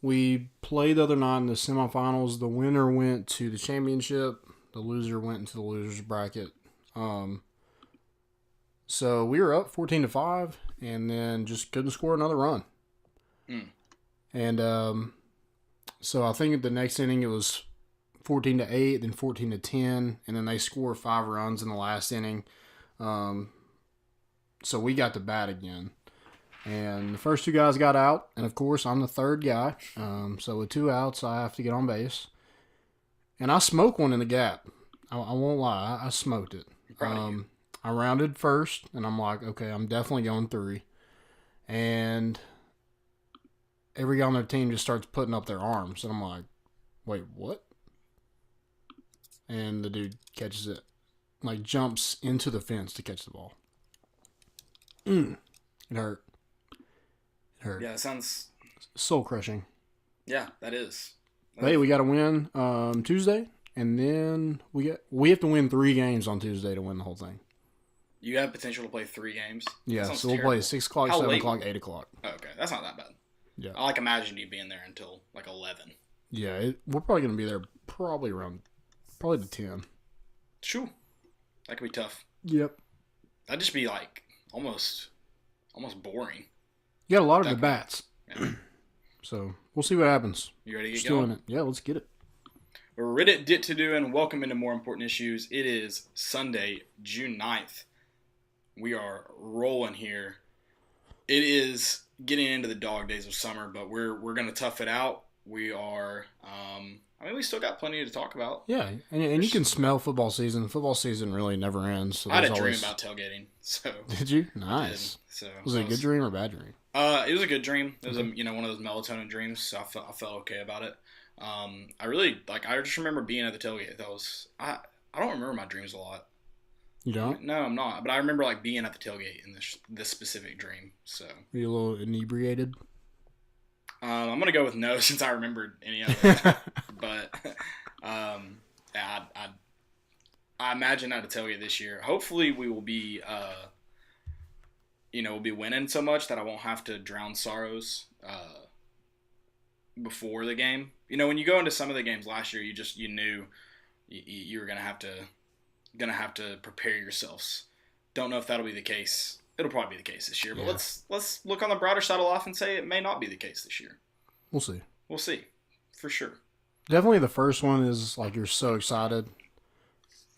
We played the other night in the semifinals. The winner went to the championship. The loser went into the losers bracket. So we were up 14-5, and then just couldn't score another run. And so I think at the next inning it was 14-8, then 14-10, and then they scored 5 runs in the last inning. So we got to bat again. And the first 2 guys got out, and of course I'm the third guy. So with 2 outs, I have to get on base. And I smoked one in the gap. I won't lie, I smoked it. I rounded first, and I'm like, okay, I'm definitely going 3. And every guy on their team just starts putting up their arms, and I'm like, wait, what? And the dude catches it, like jumps into the fence to catch the ball. It hurt. Yeah, it sounds soul crushing. Yeah, that is. Hey, we got to win Tuesday, and then we have to win 3 games on Tuesday to win the whole thing. You have potential to play 3 games? Yeah, so we'll play 6 o'clock, 7 o'clock, 8 o'clock. Oh, okay, that's not that bad. Yeah. I imagined you being there until 11. Yeah, we're probably going to be there probably to 10. Sure. That could be tough. Yep. That'd just be almost boring. You got a lot of at-bats. Yeah. So we'll see what happens. You ready to get Still going? in it. Yeah, let's get it. We're ready to do and welcome into More Important Issues. It is Sunday, June 9th. We are rolling here. It is getting into the dog days of summer, but we're going to tough it out. We are, we still got plenty to talk about. Yeah, and you can smell football season. Football season really never ends. So I had a dream about tailgating. So did you? Nice. So was it a good dream or a bad dream? It was a good dream. It was one of those melatonin dreams, so I felt okay about it. I just remember being at the tailgate. I don't remember my dreams a lot. You don't? No, I'm not. But I remember being at the tailgate in this specific dream. So were you a little inebriated? I'm gonna go with no since I remembered any of it. But yeah, I imagine at a tailgate this year. Hopefully, we will be we'll be winning so much that I won't have to drown sorrows before the game. When you go into some of the games last year, you knew you were gonna have to prepare yourselves. Don't know if that'll be the case. It'll probably be the case this year, but let's look on the brighter side of life and say it may not be the case this year. We'll see. We'll see, for sure. Definitely the first one is you're so excited.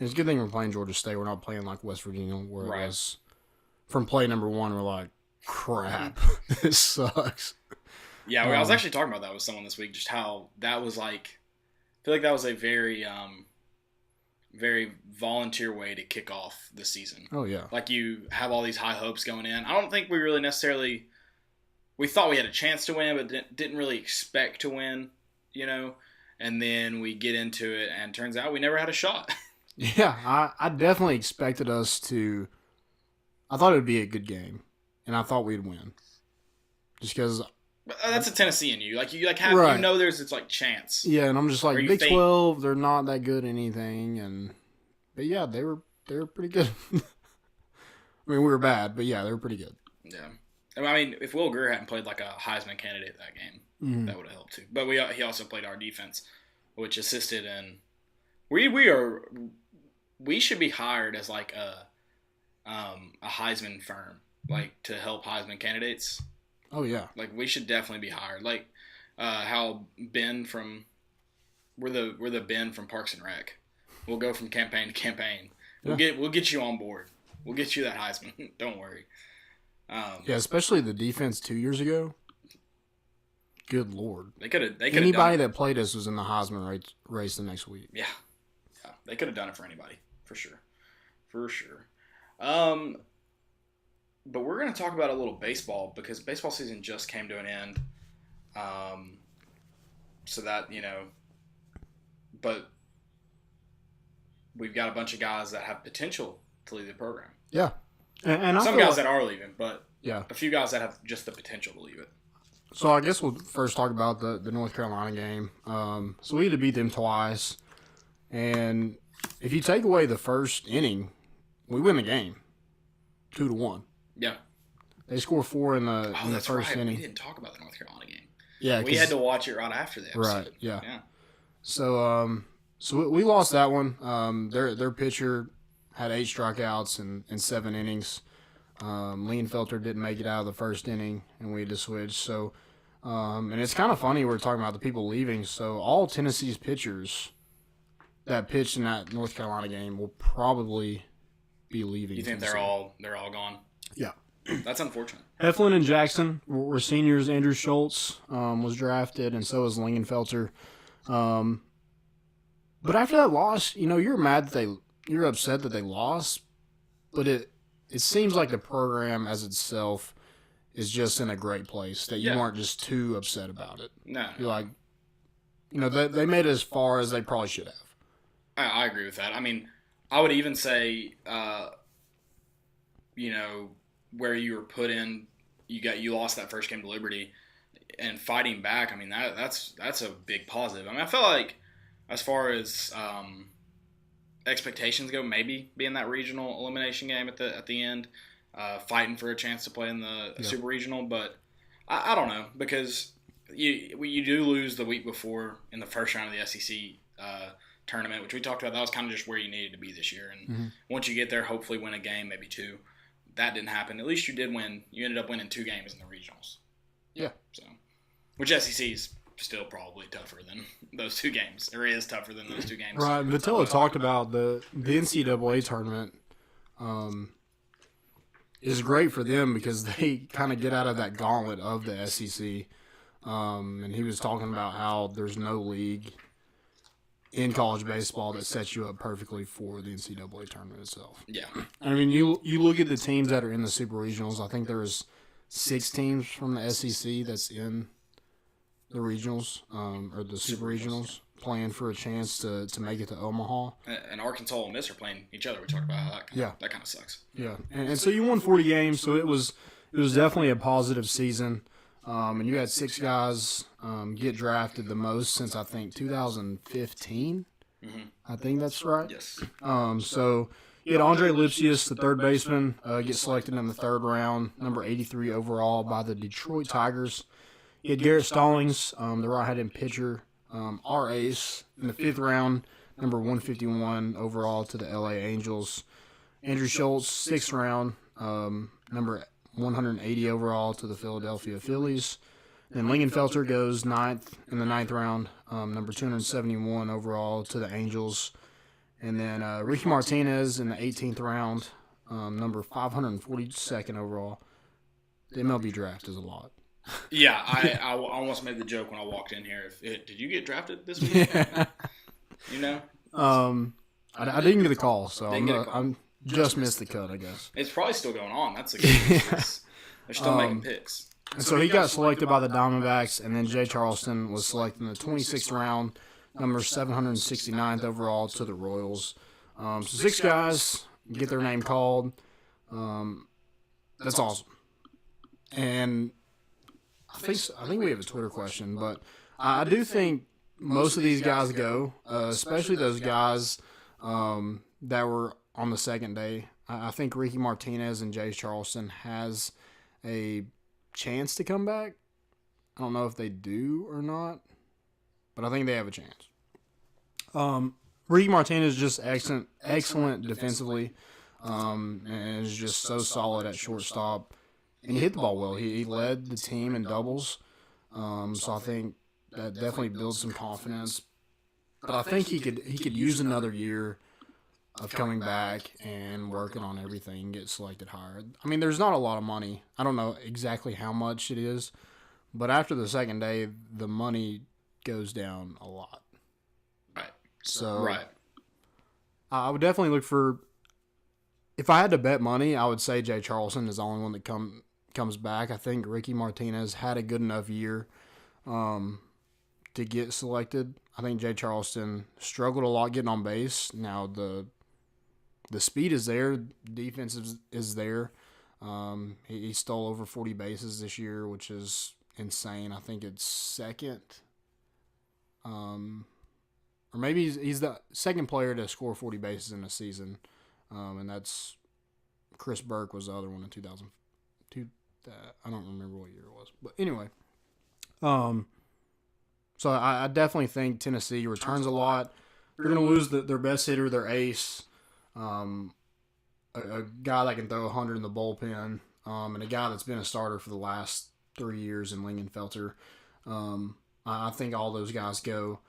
It's a good thing we're playing Georgia State. We're not playing West Virginia, where it was from play number 1. We're like, crap, this sucks. Yeah, I was actually talking about that with someone this week, just how that was I feel like that was a very very volunteer way to kick off the season. Oh, yeah. You have all these high hopes going in. I don't think we really necessarily... We thought we had a chance to win, but didn't really expect to win, And then we get into it, and turns out we never had a shot. Yeah, I definitely expected us to... I thought it would be a good game, and I thought we'd win. Just because... That's a Tennessee in you. Have right. There's it's chance. Yeah, and I'm just Big 12, they're not that good at anything, but yeah, they were pretty good. I mean, we were bad, but yeah, they were pretty good. Yeah, if Will Greer hadn't played a Heisman candidate that game, that would have helped too. But he also played our defense, which assisted in. We should be hired as a Heisman firm, to help Heisman candidates. Oh, yeah. We should definitely be hired. How Ben from... We're the Ben from Parks and Rec. We'll go from campaign to campaign. We'll get you on board. We'll get you that Heisman. Don't worry. Yeah, especially the defense 2 years ago. Good Lord. They could have anybody that played us was in the Heisman race the next week. Yeah. They could have done it for anybody. For sure. But we're going to talk about a little baseball because baseball season just came to an end. So that, but we've got a bunch of guys that have potential to leave the program. Yeah. And some guys that are leaving, but yeah, a few guys that have just the potential to leave it. So I guess we'll first talk about the North Carolina game. So we had to beat them twice. And if you take away the first inning, we win the game 2-1. Yeah. They score 4 in the first inning. We didn't talk about the North Carolina game. Yeah, We had to watch it right after the episode. Right. Yeah. So we lost that one. Their pitcher had 8 strikeouts in 7 innings. Lienfelter didn't make it out of the first inning, and we had to switch. So, and it's kind of funny we're talking about the people leaving. So all Tennessee's pitchers that pitched in that North Carolina game will probably be leaving. You think Tennessee. they're all gone? Yeah. That's unfortunate. Heflin and Jackson were seniors. Andrew Schultz was drafted, and so was Lingenfelter. But after that loss, you're mad that you're upset that they lost, but it seems like the program as itself is just in a great place, that you aren't just too upset about it. No. You're like, they made it as far as they probably should have. I agree with that. I mean, I would even say, where you were put in, you lost that first game to Liberty, and fighting back. I mean, that's a big positive. I mean, I felt like as far as expectations go, maybe being that regional elimination game at the end, fighting for a chance to play in the Super Regional, but I don't know, because you do lose the week before in the first round of the SEC tournament, which we talked about. That was kind of just where you needed to be this year, and once you get there, hopefully win a game, maybe 2. That didn't happen. At least you did win. You ended up winning 2 games in the regionals. Yeah. So, which SEC is still probably tougher than those 2 games. Or is tougher than those 2 games. Right. Vitello talked about the NCAA tournament is great for them because they kind of get out of that gauntlet of the SEC. And he was talking about how there's no league in college baseball that sets you up perfectly for the NCAA tournament itself. Yeah. I mean, you look at the teams that are in the Super Regionals. I think there's 6 teams from the SEC that's in the regionals or the Super Regionals playing for a chance to make it to Omaha. And Arkansas and Miss are playing each other. We talked about how that kind of sucks. Yeah, and so you won 40 games, so it was definitely a positive season. And you had 6 guys get drafted the most since I think 2015. I think that's right. Yes. So you had Andre Lipsius, the third baseman, get selected in the 3rd round, number 83 overall by the Detroit Tigers. You had Garrett Stallings, the right-handed pitcher, our ace, in the 5th round, number 151 overall to the LA Angels. Andrew Schultz, 6th round, number 180 overall to the Philadelphia Phillies. Then Lingenfelter goes 9th in the 9th round, number 271 overall to the Angels. And then Ricky Martinez in the 18th round, number 542nd overall. The MLB draft is a lot. Yeah, I almost made the joke when I walked in here. Did you get drafted this week? Yeah. I didn't get a call, so I'm just missed the cut, I guess. It's probably still going on. That's the case. They're still making picks. And so he got selected by the Diamondbacks, and then Jay Charleston was selected in the 26th round, number 769th overall to the Royals. So 6 guys get their name called. That's awesome. And I think we have a Twitter question, but I do think most of these guys go, especially those guys that were on the second day. I think Ricky Martinez and Jay Charleston has a chance to come back. I don't know if they do or not, but I think they have a chance. Ricky Martinez is just excellent defensively, and is just so solid at shortstop. And he hit the ball well. He led the team in doubles, so I think that definitely builds some confidence. But I think he could use another year of coming back and working on everything, get selected higher. I mean, there's not a lot of money. I don't know exactly how much it is, but after the second day, the money goes down a lot. Right. So I would definitely look for. If I had to bet money, I would say Jay Charleston is the only one that comes back. I think Ricky Martinez had a good enough year to get selected. I think Jay Charleston struggled a lot getting on base. Now the speed is there, defense is there. He stole over 40 bases this year, which is insane. I think it's second, or maybe he's the second player to score 40 bases in a season. And that's Chris Burke was the other one in 2002. I don't remember what year it was. But anyway, Um, so I definitely think Tennessee returns a lot. They're going to lose their best hitter, their ace, um, a guy that can throw 100 in the bullpen, and a guy that's been a starter for the last 3 years in Lingenfelter. I think all those guys go.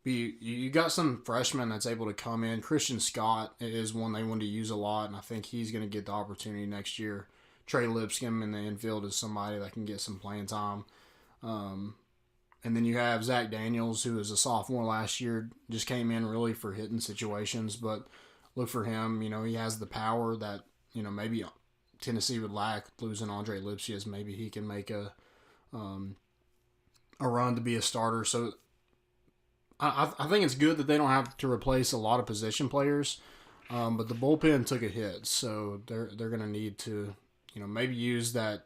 You got some freshmen that's able to come in. Christian Scott is one they want to use a lot, and I think he's going to get the opportunity next year. Trey Lipscomb in the infield is somebody that can get some playing time. Um, and then you have Zach Daniels, who was a sophomore last year, just came in really for hitting situations. But look for him. He has the power that maybe Tennessee would lack. Losing Andre Lipsius, maybe he can make a run to be a starter. So I think it's good that they don't have to replace a lot of position players. But the bullpen took a hit, so they're going to need to maybe use the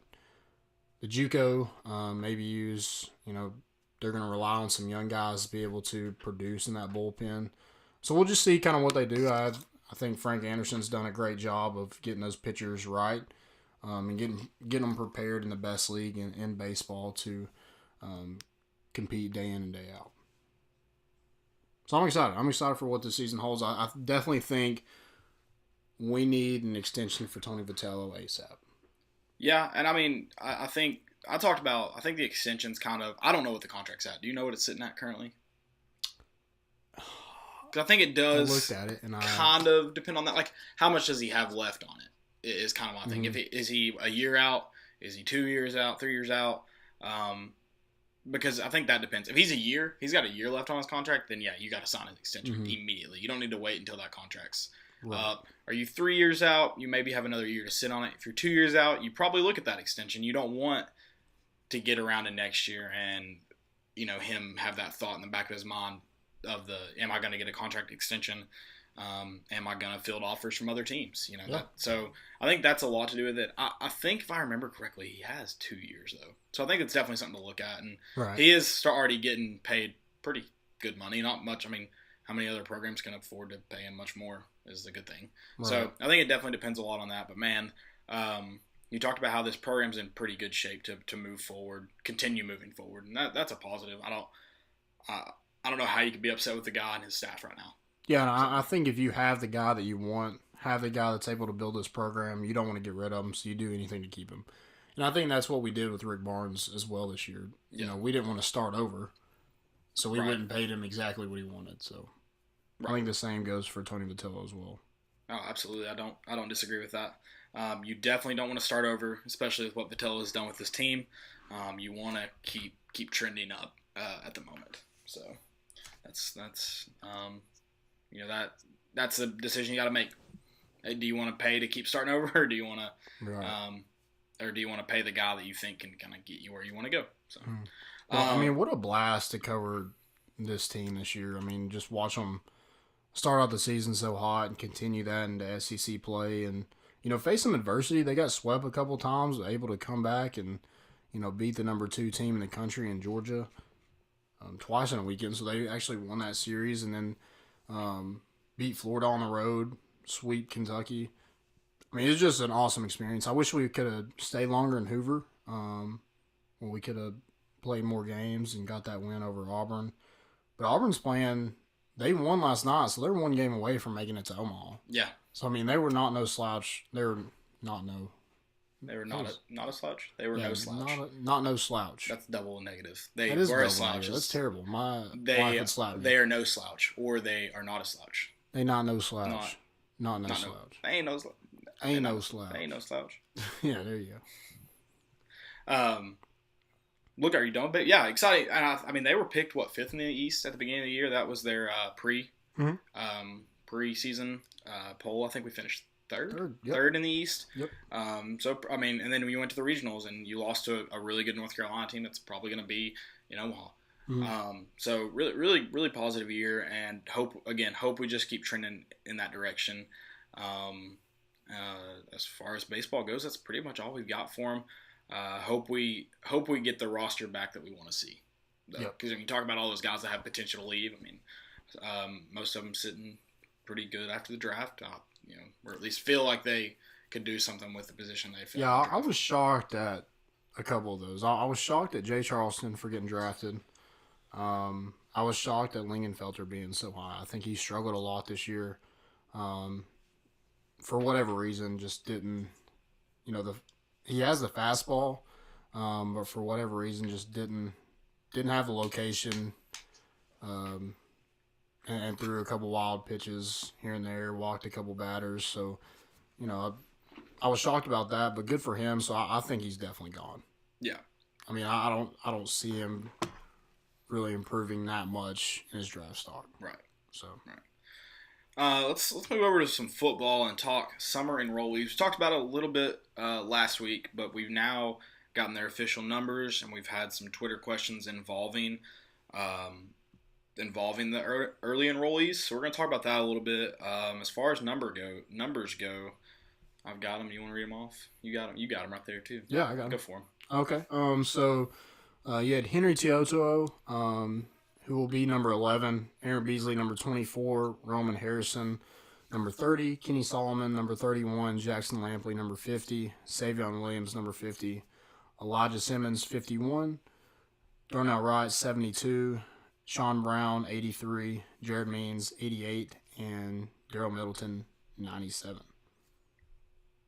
JUCO. Maybe use they're going to rely on some young guys to be able to produce in that bullpen. So we'll just see kind of what they do. I think Frank Anderson's done a great job of getting those pitchers right, and getting them prepared in the best league in baseball to compete day in and day out. So I'm excited. I'm excited for what this season holds. I definitely think we need an extension for Tony Vitello ASAP. Yeah, and I think I talked about. I think the extension's kind of. I don't know what the contract's at. Do you know what it's sitting at currently? Because I think it does. I looked at it and kind of depend on that. Like, how much does he have left on it? Is kind of my thing. Mm-hmm. Is he a year out? Is he 2 years out? 3 years out? Because I think that depends. If he's got a year left on his contract, then yeah, you got to sign his extension immediately. You don't need to wait until that contract's up. Are you 3 years out? You maybe have another year to sit on it. If you're 2 years out, you probably look at that extension. You don't want to get around to next year and him have that thought in the back of his mind of am I going to get a contract extension? Am I going to field offers from other teams? So I think that's a lot to do with it. I think if I remember correctly, he has 2 years though. So I think it's definitely something to look at. And he is already getting paid pretty good money. Not much. I mean, how many other programs can afford to pay him much more is the good thing. Right. So I think it definitely depends a lot on that. But man, you talked about how this program's in pretty good shape to move forward, continue moving forward. And that's a positive. I don't know how you could be upset with the guy and his staff right now. Yeah, and I think if you have the guy that you want, have the guy that's able to build this program, you don't want to get rid of him, so you do anything to keep him. And I think that's what we did with Rick Barnes as well this year. Yeah. We didn't want to start over, so we went and paid him exactly what he wanted. So I think the same goes for Tony Vitello as well. Oh, absolutely. I don't disagree with that. You definitely don't want to start over, especially with what Vitello has done with this team. You want to keep trending up at the moment. So that's that's a decision you got to make. Do you want to pay to keep starting over, or do you want to, pay the guy that you think can kind of get you where you want to go? So, well, what a blast to cover this team this year. I mean, just watch them start out the season so hot and continue that into SEC play, and face some adversity. They got swept a couple times, able to come back and beat the number 2 team in the country in Georgia twice in a weekend. So they actually won that series, and then beat Florida on the road, sweep Kentucky. I mean, it's just an awesome experience. I wish we could have stayed longer in Hoover. When we could have played more games and got that win over Auburn. But Auburn's playing, they won last night, so they're one game away from making it to Omaha. Yeah. So, I mean, they were not no slouch. They were not no. They were not a slouch. They were no slouch. Not no slouch. That's double negative. They that is were a slouch. slouch. That's terrible. My wife would slap me. They are no slouch, or they are not a slouch. They not no slouch. Not no slouch. They ain't no slouch. Ain't no slouch. They ain't no slouch. Yeah, there you go. Look, are you done? But yeah, exciting. I mean, they were picked 5th in the East at the beginning of the year. That was their preseason poll. I think we finished third in the East. Yep. So I mean, and then we went to the regionals, and you lost to a really good North Carolina team that's probably going to be in Omaha. So really, really positive year, and hope we just keep trending in that direction. As far as baseball goes, that's pretty much all we've got for them. Hope we get the roster back that we want to see. Because when you talk about all those guys that have potential to leave, I mean, most of them sitting pretty good after the draft, or at least feel like they could do something with the position they fill. Yeah, I was shocked that a couple of those. I was shocked at Jay Charleston for getting drafted. I was shocked at Lingenfelter being so high. I think he struggled a lot this year. Um, for whatever reason, just didn't. He has the fastball, but for whatever reason, just didn't have the location. Um, and threw a couple wild pitches here and there, walked a couple batters. So, I was shocked about that, but good for him. So I think he's definitely gone. Yeah. I mean, I don't see him really improving that much in his draft stock. Right. So. Right. Let's move over to some football and talk summer enrollees. We talked about it a little bit last week, but we've now gotten their official numbers, and we've had some Twitter questions involving the early enrollees. So we're going to talk about that a little bit. As far as numbers go, I've got them. You want to read them off? You got them right there too. Yeah, I got them. Go for them. Okay. So you had Henry Teoto, who will be number 11, Aaron Beasley, number 24, Roman Harrison, number 30, Kenny Solomon, number 31, Jackson Lampley, number 50, Savion Williams, number 50, Elijah Simmons, 51, Darnell Wright, 72, Sean Brown, 83, Jared Means, 88, and Daryl Middleton, 97.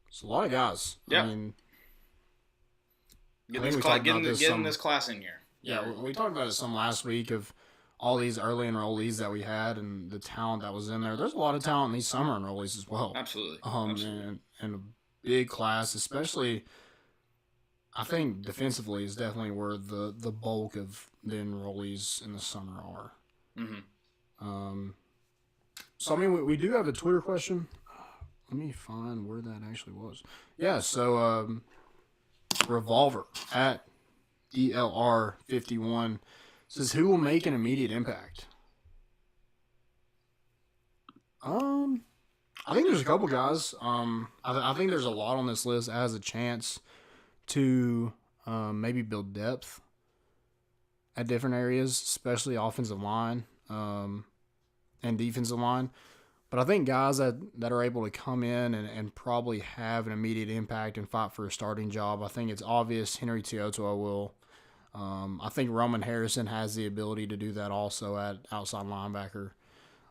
It's a lot of guys. Yeah. I mean, Getting this class in here. Yeah, we talked about it some last week of all these early enrollees that we had and the talent that was in there. There's a lot of talent in these summer enrollees as well. Absolutely. And a big class, especially, I think defensively is definitely where the bulk of the enrollees in the summer are. Mm-hmm. So, I mean, we do have a Twitter question. Let me find where that actually was. Yeah, so Revolver at DLR51 says, who will make an immediate impact? I think there's a couple guys. I think there's a lot on this list that has a chance to maybe build depth at different areas, especially offensive line and defensive line. But I think guys that are able to come in and probably have an immediate impact and fight for a starting job, I think it's obvious Henry Teoto will. I think Roman Harrison has the ability to do that also at outside linebacker.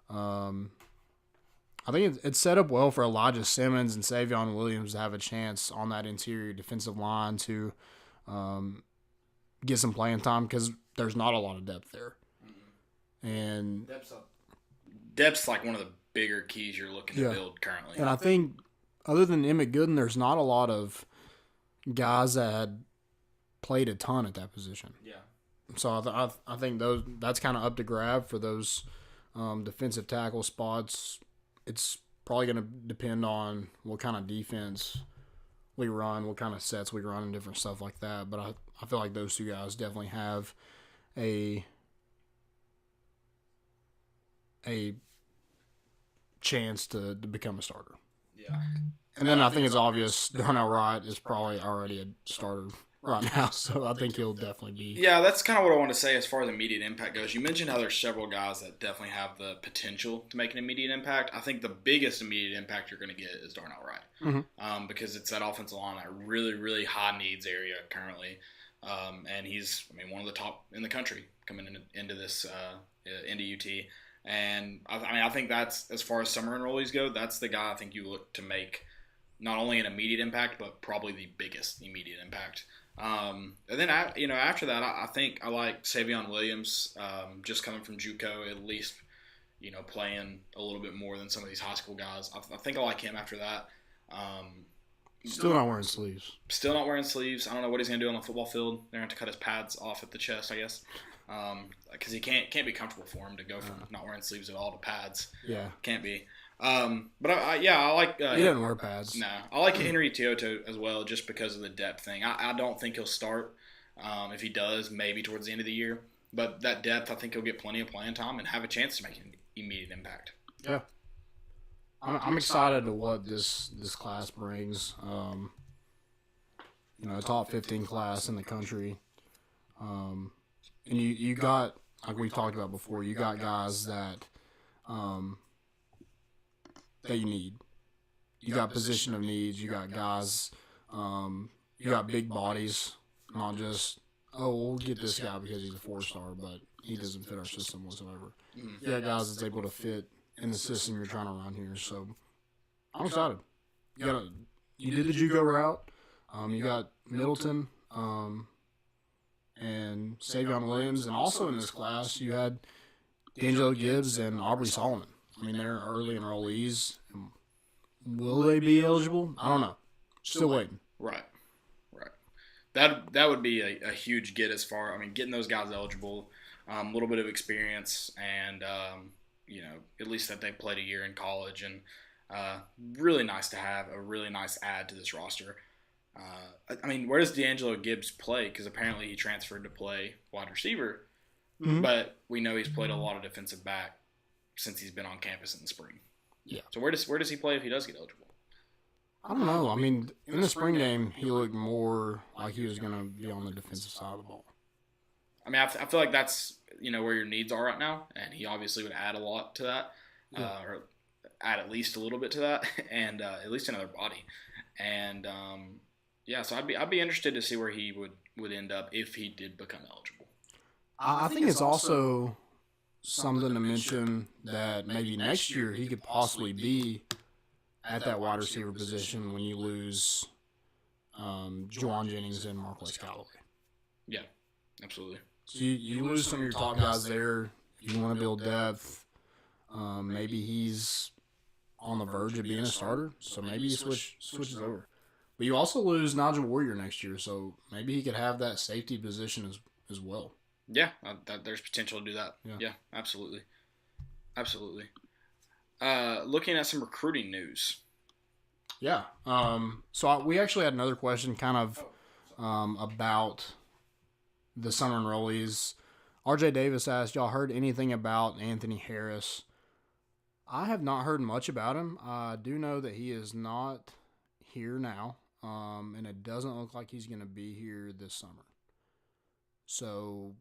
I think it's set up well for Elijah Simmons and Savion Williams to have a chance on that interior defensive line to get some playing time because there's not a lot of depth there. Mm-hmm. And depth's like one of the bigger keys you're looking to build currently. And I think other than Emmett Gooden, there's not a lot of guys that had played a ton at that position. Yeah. So I think that's kind of up to grab for those defensive tackle spots. It's probably going to depend on what kind of defense we run, what kind of sets we run, and different stuff like that. But I feel like those two guys definitely have a chance to become a starter. Yeah. And then I think it's obvious Darnell Wright is probably already a starter right now, so I think he'll definitely be. Yeah, that's kind of what I want to say as far as immediate impact goes. You mentioned how there's several guys that definitely have the potential to make an immediate impact. I think the biggest immediate impact you're going to get is Darnell Wright, because it's that offensive line, that really, really high needs area currently, and he's, one of the top in the country coming into this into UT. And I think that's, as far as summer enrollees go, that's the guy I think you look to make not only an immediate impact, but probably the biggest immediate impact. And then after that, I think I like Savion Williams, just coming from JUCO, at least, playing a little bit more than some of these high school guys. I think I like him after that. Still not wearing sleeves. Still not wearing sleeves. I don't know what he's going to do on the football field. They're going to cut his pads off at the chest, I guess. Because he can't be comfortable for him to go from not wearing sleeves at all to pads. Yeah. Can't be. But I like. He didn't wear pads. No, I like Henry Teoto as well, just because of the depth thing. I don't think he'll start. If he does, maybe towards the end of the year. But that depth, I think he'll get plenty of playing time and have a chance to make an immediate impact. Yeah. I'm excited to what this class brings. A top 15 class in the country. And you got, like we talked about before, you got guys that that you need. You got position of needs. You got guys. You got big bodies not just, oh, we'll get this guy because he's a 4-star, but he doesn't fit our system whatsoever. You got guys that's able to fit in the system you're trying to run here. So I'm excited. You did the JUCO route. You got Middleton and Savion Williams, and also in this class you had D'Angelo Gibbs and Aubrey Solomon. I mean, they're early enrollees. Will they be eligible? I don't know. Still waiting. Right. That would be a huge get as far. I mean, getting those guys eligible, a little bit of experience, and at least that they played a year in college, and really nice to have a really nice add to this roster. I mean, where does D'Angelo Gibbs play? Because apparently he transferred to play wide receiver, but we know he's played a lot of defensive back since he's been on campus in the spring. Yeah. So where does he play if he does get eligible? I don't know. I mean, in the spring game, he looked more like he was going to be on the defensive side of the ball. I mean, I feel like that's where your needs are right now, and he obviously would add a lot to that, or add at least a little bit to that, and at least another body. And so I'd be interested to see where he would end up if he did become eligible. I think it's also something to mention that maybe next year he could possibly be at that wide receiver position when you lose Juwan Jennings and Marquez Callaway. Yeah, absolutely. So you lose some of your top guys there. You want to build depth. Maybe he's on the verge of being a starter, so maybe he switches over. But you also lose Nigel Warrior next year, so maybe he could have that safety position as well. Yeah, there's potential to do that. Yeah, absolutely. Looking at some recruiting news. Yeah. So we actually had another question kind of about the summer enrollees. RJ Davis asked, y'all heard anything about Anthony Harris? I have not heard much about him. I do know that he is not here now, and it doesn't look like he's going to be here this summer. So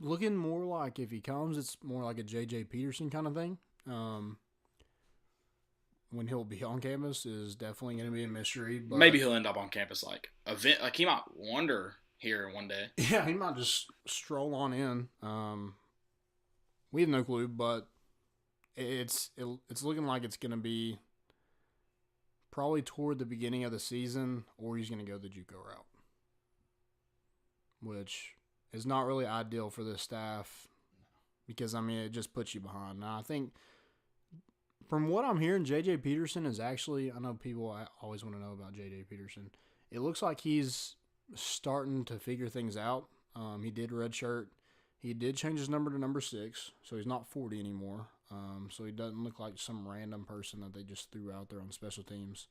looking more like if he comes, it's more like a J.J. Peterson kind of thing. When he'll be on campus is definitely going to be a mystery. But maybe he'll end up on campus like he might wander here one day. Yeah, he might just stroll on in. We have no clue, but it's looking like it's going to be probably toward the beginning of the season, or he's going to go the JUCO route, which is not really ideal for this staff because, I mean, it just puts you behind. Now, I think from what I'm hearing, J.J. Peterson is actually, I know people always want to know about J.J. Peterson. It looks like he's starting to figure things out. He did redshirt. He did change his number to number 6, so he's not 40 anymore. So he doesn't look like some random person that they just threw out there on special teams.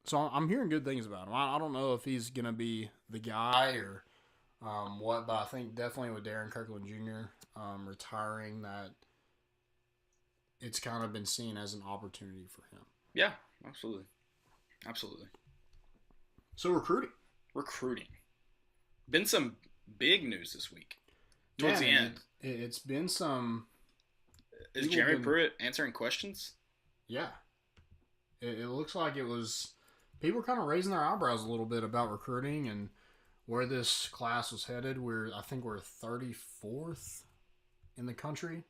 So I'm hearing good things about him. I don't know if he's going to be the guy or what, but I think definitely with Darren Kirkland Jr. Retiring, that it's kind of been seen as an opportunity for him. Yeah, absolutely. So recruiting. Been some big news this week. Towards the end. It's been some... Is Jeremy Pruitt answering questions? Yeah. It looks like it was... People were kind of raising their eyebrows a little bit about recruiting and where this class was headed. I think we're 34th in the country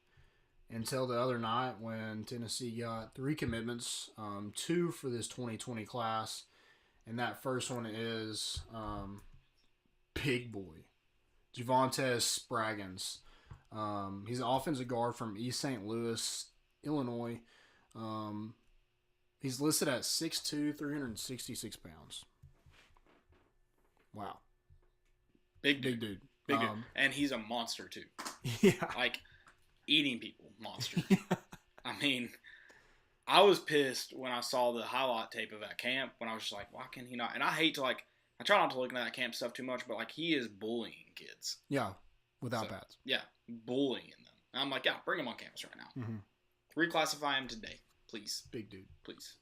until the other night when Tennessee got 3 commitments, 2 for this 2020 class. And that first one is big boy, Javontes Spraggins. He's an offensive guard from East St. Louis, Illinois. He's listed at 6'2", 366 pounds. Wow. Big dude. Big dude. And he's a monster, too. Yeah. Like, eating people. Monster. I mean, I was pissed when I saw the highlight tape of that camp when I was just like, why can he not? And I hate to, like, I try not to look into that camp stuff too much, but, like, he is bullying kids. Yeah, without pads. Yeah, bullying them. And I'm like, yeah, bring him on campus right now. Mm-hmm. Reclassify him today, please. Big dude. Please.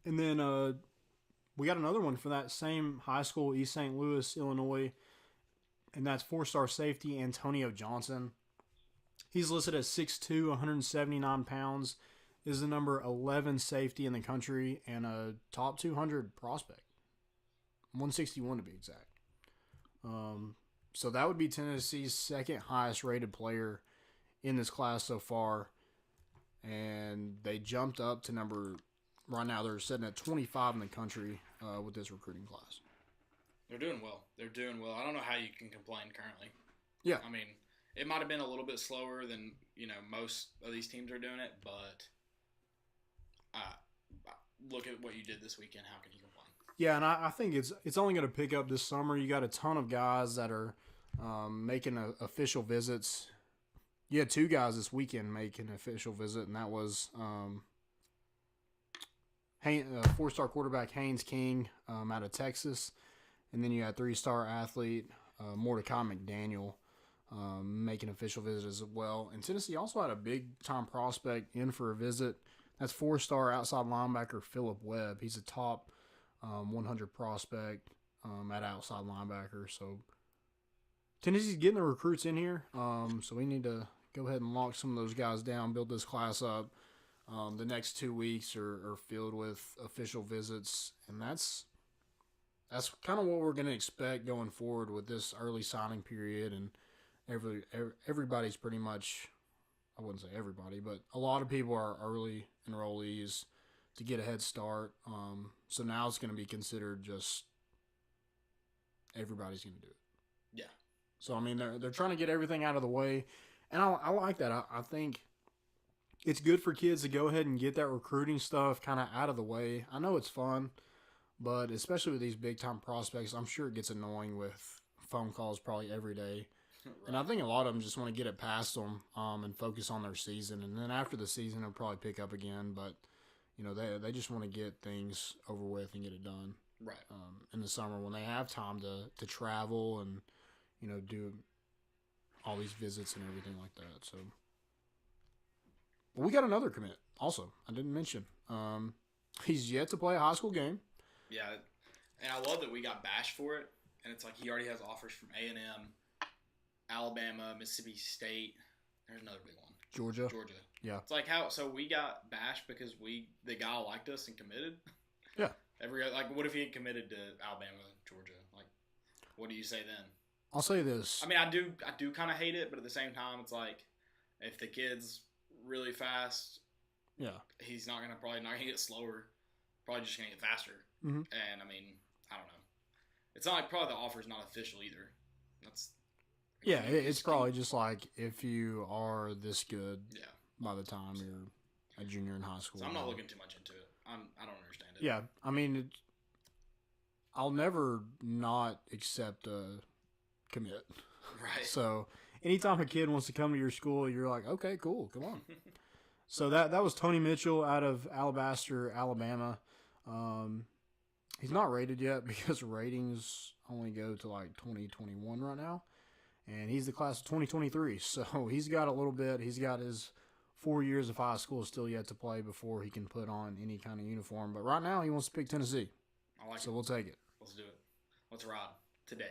And then we got another one for that same high school, East St. Louis, Illinois, and that's 4-star safety Antonio Johnson. He's listed at 6'2", 179 pounds, is the number 11 safety in the country, and a top 200 prospect. 161 to be exact. So that would be Tennessee's second highest rated player in this class so far. And they jumped up to right now they're sitting at 25 in the country with this recruiting class. They're doing well. They're doing well. I don't know how you can complain currently. Yeah. I mean, it might have been a little bit slower than, most of these teams are doing it, but look at what you did this weekend. How can you complain? Yeah, and I think it's only going to pick up this summer. You got a ton of guys that are making official visits. You had 2 guys this weekend make an official visit, and that was 4-star quarterback Haynes King out of Texas. And then you had 3-star athlete Mordecai McDaniel make an official visit as well. And Tennessee also had a big-time prospect in for a visit. That's 4-star outside linebacker Phillip Webb. He's a top 100 prospect at outside linebacker. So Tennessee's getting the recruits in here. So we need to go ahead and lock some of those guys down, build this class up. The next 2 weeks are filled with official visits, and that's kind of what we're going to expect going forward with this early signing period. And everybody's pretty much, I wouldn't say everybody, but a lot of people are early enrollees to get a head start. So now it's going to be considered just everybody's going to do it. Yeah. So, I mean, they're trying to get everything out of the way, and I like that. I think it's good for kids to go ahead and get that recruiting stuff kind of out of the way. I know it's fun, but especially with these big-time prospects, I'm sure it gets annoying with phone calls probably every day. Right. And I think a lot of them just want to get it past them and focus on their season. And then after the season, they'll probably pick up again. But, they just want to get things over with and get it done. Right. In the summer when they have time to travel and, do all these visits and everything like that. So, but we got another commit also. I didn't mention. He's yet to play a high school game. Yeah, and I love that we got bashed for it. And it's like he already has offers from A&M, Alabama, Mississippi State. There's another big one. Georgia. Yeah. It's like so we got bashed because the guy liked us and committed. Yeah. What if he had committed to Alabama, Georgia? Like, what do you say then? I'll say this. I mean, I do kind of hate it, but at the same time, it's like if the kid's really fast, yeah, he's probably not gonna get slower, probably just gonna get faster. Mm-hmm. And I mean, I don't know. It's not like probably the offer's not official either. It's probably just like if you are this good, yeah, by the time you're a junior in high school. So I'm not looking too much into it. I don't understand it. Yeah, I mean, I'll never not accept a commit. Right. So anytime a kid wants to come to your school, you're like, okay, cool, come on. So that was Tony Mitchell out of Alabaster, Alabama. He's not rated yet because ratings only go to like 2021 right now. And he's the class of 2023. So he's got a little bit. He's got his 4 years of high school still yet to play before he can put on any kind of uniform. But right now he wants to pick Tennessee. I like it. So we'll take it. Let's do it. Let's ride today.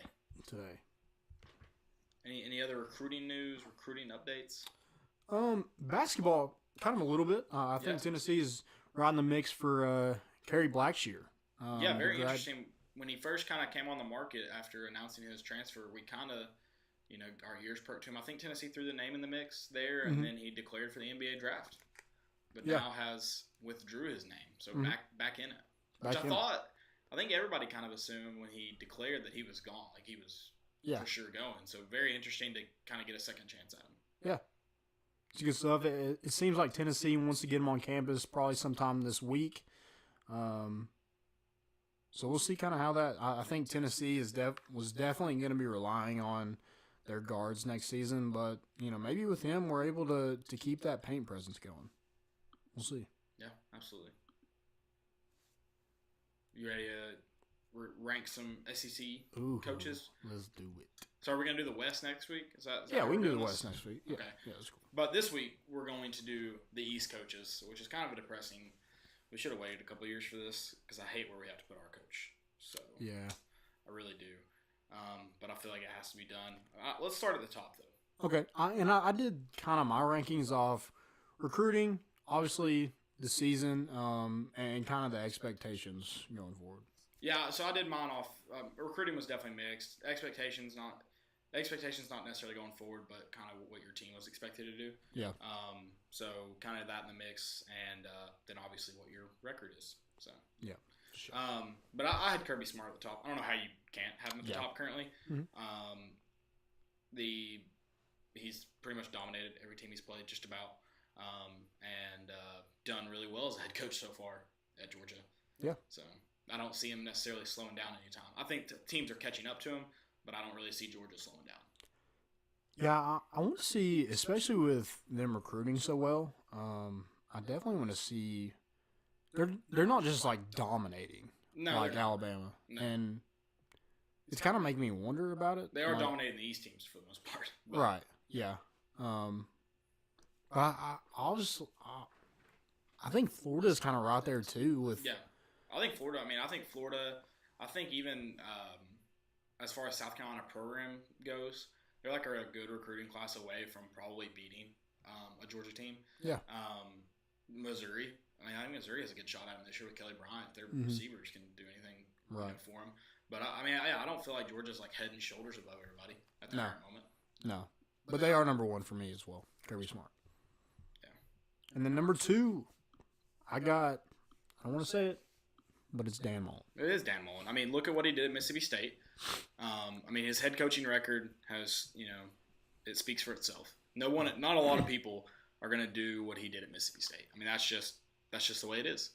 Any other recruiting news, recruiting updates? Basketball, kind of a little bit. I think Tennessee is right in the mix for Kerry Blackshear. Very interesting. When he first kind of came on the market after announcing his transfer, we kind of, our ears perked to him. I think Tennessee threw the name in the mix there, and then he declared for the NBA draft. But now has withdrew his name, so back in it. Which I think everybody kind of assumed when he declared that he was gone, like he was for sure going. So very interesting to kind of get a second chance at him. Yeah. It's good stuff. It seems like Tennessee wants to get him on campus probably sometime this week. So we'll see kind of how that. I think Tennessee was definitely going to be relying on their guards next season, but maybe with him we're able to keep that paint presence going. We'll see. Yeah, absolutely. You ready to rank some SEC coaches? Let's do it. So are we going to do the West next week? Is that we can do the West next week. Yeah. Okay. Yeah, that's cool. But this week we're going to do the East coaches, which is kind of a depressing. We should have waited a couple of years for this because I hate where we have to put our coach. So yeah, I really do. But I feel like it has to be done. Let's start at the top though. Okay, I did kind of my rankings off recruiting, obviously the season, and kind of the expectations going forward. Yeah, so I did mine off. Recruiting was definitely mixed. Expectations not necessarily going forward, but kind of what your team was expected to do. Yeah. So kind of that in the mix, and then obviously what your record is. So Yeah. Sure. but I had Kirby Smart at the top. I don't know how you can't have him at the top currently. Mm-hmm. He's pretty much dominated every team he's played, just about, and done really well as a head coach so far at Georgia. Yeah. So I don't see him necessarily slowing down anytime. I think teams are catching up to him, but I don't really see Georgia slowing down. Yeah, I want to see, especially with them recruiting so well. I definitely want to see. They're not just like dominating like Alabama, and it's kind of making me wonder about it. They are dominating the East teams for the most part. But. Right. Yeah. But I think Florida's kind of right there too. With I think Florida. I think even as far as South Carolina program goes, they're like a good recruiting class away from probably beating a Georgia team. Yeah. Missouri. I think Missouri has a good shot at them this year with Kelly Bryant. Their receivers can do anything for them. But I don't feel like Georgia's like head and shoulders above everybody at the current moment. No. But they are number one for me as well. Kirby Smart. Yeah. And then number two, I don't want to say it, but it's Dan Mullen. It is Dan Mullen. I mean, look at what he did at Mississippi State. His head coaching record has, it speaks for itself. Not a lot of people are going to do what he did at Mississippi State. I mean, that's just the way it is.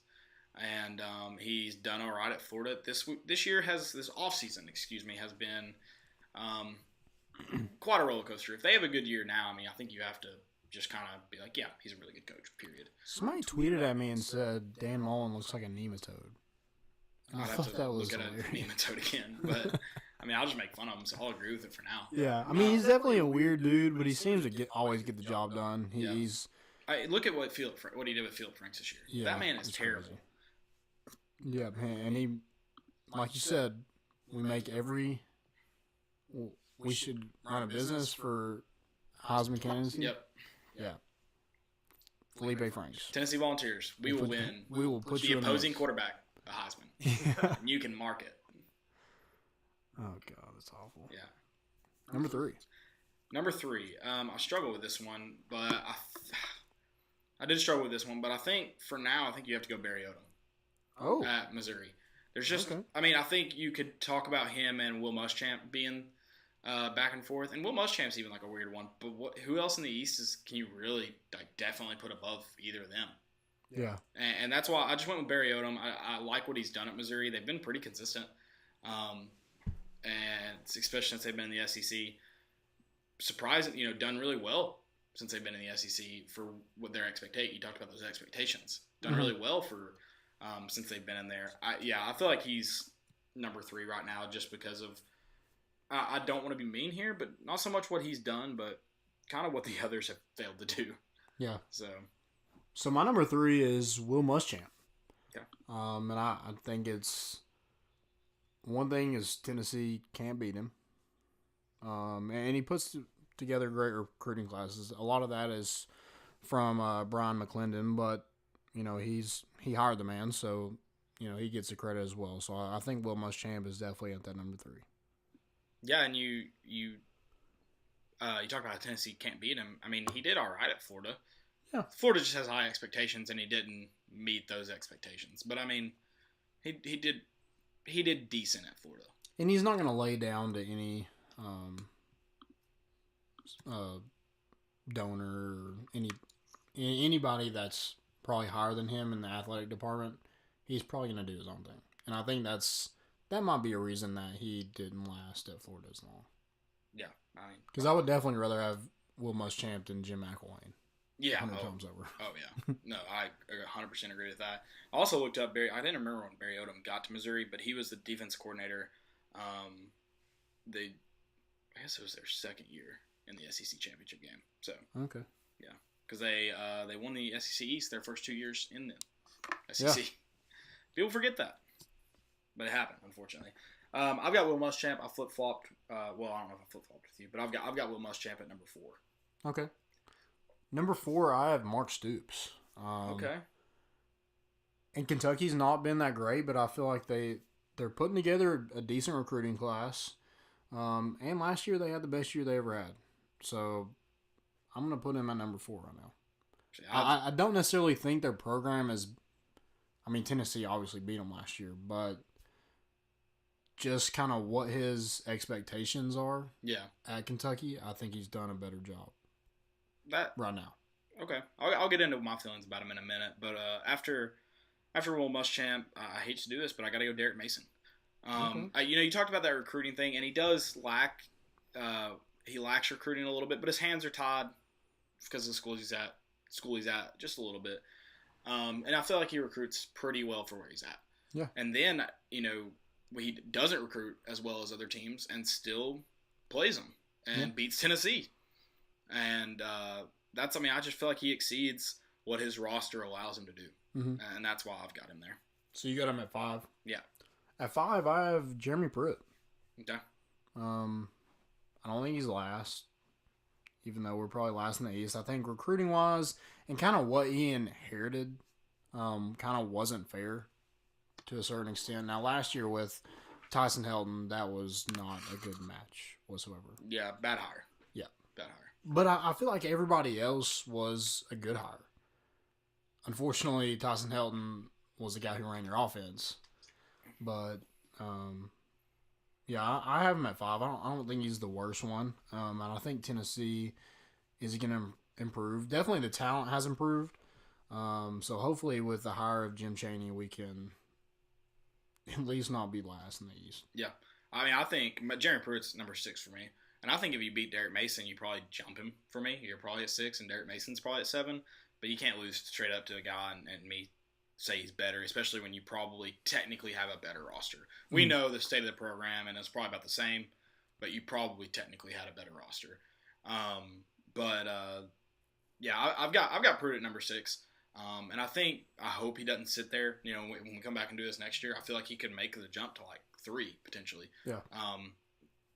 And he's done all right at Florida. This offseason, has been quite a roller coaster. If they have a good year now, I think you have to just kind of be like, yeah, he's a really good coach, period. Somebody tweeted at me and said Dan Mullen looks like a nematode. And I thought that was hilarious. Look at a nematode again. But, I'll just make fun of him, so I'll agree with it for now. Yeah, he's definitely a weird dude, but he seems to always get the job done. He's... look at what he did with Philip Franks this year. Yeah, that man is terrible. Crazy. Yeah, man, and he, like you said, we should run a business for Heisman candidacy. Yep. Yeah. Felipe Franks. Tennessee Volunteers. We will win. We will put the you opposing quarterback a Heisman. Yeah. And you can mark it. Oh God, that's awful. Yeah. Number three. I struggle with this one, but I did struggle with this one, but I think for now, you have to go Barry Odom. Oh. At Missouri. There's just, I think you could talk about him and Will Muschamp being back and forth, and Will Muschamp's even like a weird one. But who else in the East can you really definitely put above either of them? Yeah. And that's why I just went with Barry Odom. I like what he's done at Missouri. They've been pretty consistent, and especially since they've been in the SEC. Surprising, done really well since they've been in the SEC for what their expectation. You talked about those expectations. Done really well for since they've been in there. I feel like he's number 3 right now just because of I don't want to be mean here, but not so much what he's done, but kind of what the others have failed to do. Yeah. So my number 3 is Will Muschamp. Yeah. And I think it's one thing is Tennessee can't beat him. And he puts together great recruiting classes. A lot of that is from Brian McClendon, but he hired the man, so he gets the credit as well. So I think Will Muschamp is definitely at that number 3. Yeah, and you talk about how Tennessee can't beat him. He did all right at Florida. Yeah, Florida just has high expectations, and he didn't meet those expectations. But he did decent at Florida. And he's not going to lay down to any donor or anybody that's probably higher than him in the athletic department. He's probably going to do his own thing, and I think that might be a reason that he didn't last at Florida as long. Yeah, because I would definitely rather have Will Muschamp than Jim McElwain. Yeah, 100 times over. Oh yeah, no, I 100% agree with that. I also looked up Barry. I didn't remember when Barry Odom got to Missouri, but he was the defense coordinator. I guess it was their second year in the SEC championship game. So okay, yeah, because they won the SEC East their first 2 years in the SEC. Yeah. People forget that, but it happened, unfortunately. I've got Will Muschamp. I flip flopped. I don't know if I flip flopped with you, but I've got Will Muschamp at number 4. Okay. Number 4, I have Mark Stoops. Okay. And Kentucky's not been that great, but I feel like they they're putting together a decent recruiting class. And last year they had the best year they ever had. So I'm going to put him at number 4 right now. I don't necessarily think their program is. I mean, Tennessee obviously beat them last year, but just kind of what his expectations are at Kentucky, I think he's done a better job right now. Okay. I'll get into my feelings about him in a minute, but after Will Muschamp, I hate to do this, but I got to go Derek Mason. Okay. You talked about that recruiting thing, and he does lack he lacks recruiting a little bit, but his hands are tied because of the school he's at just a little bit. And I feel like he recruits pretty well for where he's at. Yeah. And then, he doesn't recruit as well as other teams and still plays them and beats Tennessee. And I just feel like he exceeds what his roster allows him to do. Mm-hmm. And that's why I've got him there. So you got him at 5? Yeah. At 5, I have Jeremy Pruitt. Okay. I don't think he's last, even though we're probably last in the East. I think recruiting-wise and kind of what he inherited kind of wasn't fair to a certain extent. Now, last year with Tyson Helton, that was not a good match whatsoever. Yeah, bad hire. Yeah. Bad hire. But I feel like everybody else was a good hire. Unfortunately, Tyson Helton was the guy who ran your offense. But, I have him at 5. I don't think he's the worst one. And I think Tennessee is going to improve. Definitely the talent has improved. So hopefully with the hire of Jim Chaney, we can at least not be last in the East. Yeah. I mean, I think Jeremy Pruitt's number 6 for me. And I think if you beat Derek Mason, you probably jump him for me. You're probably at 6, and Derek Mason's probably at 7. But you can't lose straight up to a guy and me say he's better, especially when you probably technically have a better roster. We know the state of the program, and it's probably about the same, but you probably technically had a better roster. I've got Pruitt at number 6. And I hope he doesn't sit there. When we come back and do this next year, I feel like he could make the jump to like 3 potentially. Yeah.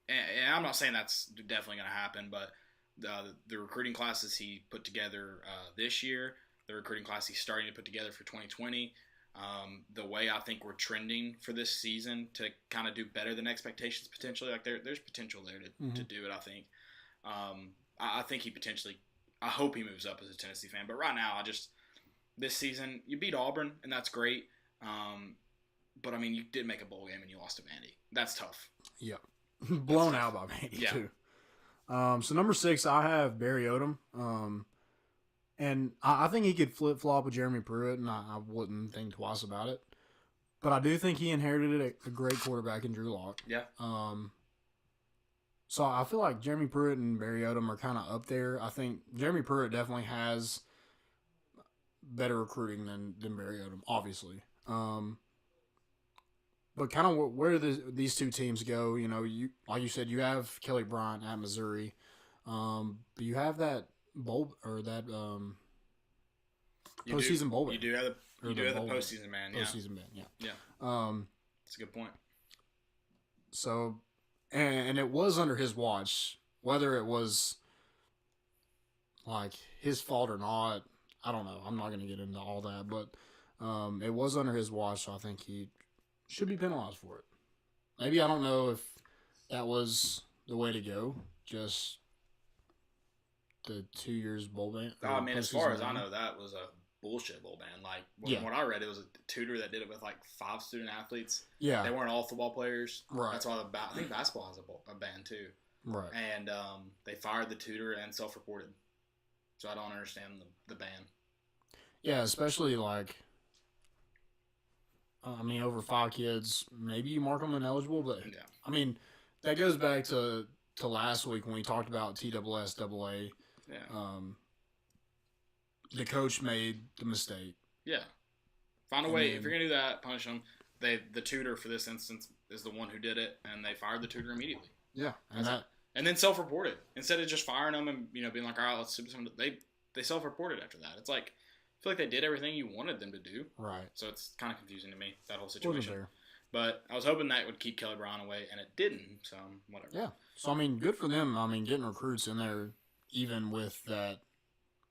And I'm not saying that's definitely going to happen, but the recruiting classes he put together this year, the recruiting class he's starting to put together for 2020, the way I think we're trending for this season to kind of do better than expectations potentially, like there's potential there to do it. I think. I think he potentially. I hope he moves up as a Tennessee fan, but right now this season you beat Auburn and that's great. But I mean you did make a bowl game and you lost to Vandy. That's tough. Yeah. Blown out by Vandy too. So number 6, I have Barry Odom. And I think he could flip-flop with Jeremy Pruitt, and I wouldn't think twice about it. But I do think he inherited a great quarterback in Drew Lock. Yeah. So I feel like Jeremy Pruitt and Barry Odom are kind of up there. I think Jeremy Pruitt definitely has better recruiting than Barry Odom, obviously. But kind of where do these two teams go? Like you said, you have Kelly Bryant at Missouri, but you have that bowl or that postseason bowl. You do have the postseason man. Yeah. Postseason man. Yeah. Yeah. That's a good point. So, and it was under his watch. Whether it was like his fault or not, I don't know. I'm not going to get into all that, but it was under his watch, so I think he should be penalized for it. Maybe I don't know if that was the way to go. Just the 2 years bowl ban. I mean, as far as I know, that was a bullshit bowl ban. Like when I read it, was a tutor that did it with like 5 student athletes. Yeah, they weren't all football players. Right. That's why I think basketball has a ban too. Right. And they fired the tutor and self-reported. So I don't understand the ban. Yeah, especially like. I mean, over 5 kids, maybe you mark them ineligible, but yeah. I mean, that goes back to last week when we talked about TSSAA. Yeah. The coach made the mistake. Yeah. Find a way. If you're gonna do that, punish them. The tutor for this instance is the one who did it, and they fired the tutor immediately. Yeah, and then self-reported instead of just firing them and being like, all right, let's do something. They self-reported after that. It's like. I feel like they did everything you wanted them to do. Right. So it's kind of confusing to me, that whole situation. But I was hoping that would keep Kelly Bryant away, and it didn't. So, whatever. Yeah. So, I mean, good for them. I mean, getting recruits in there, even with that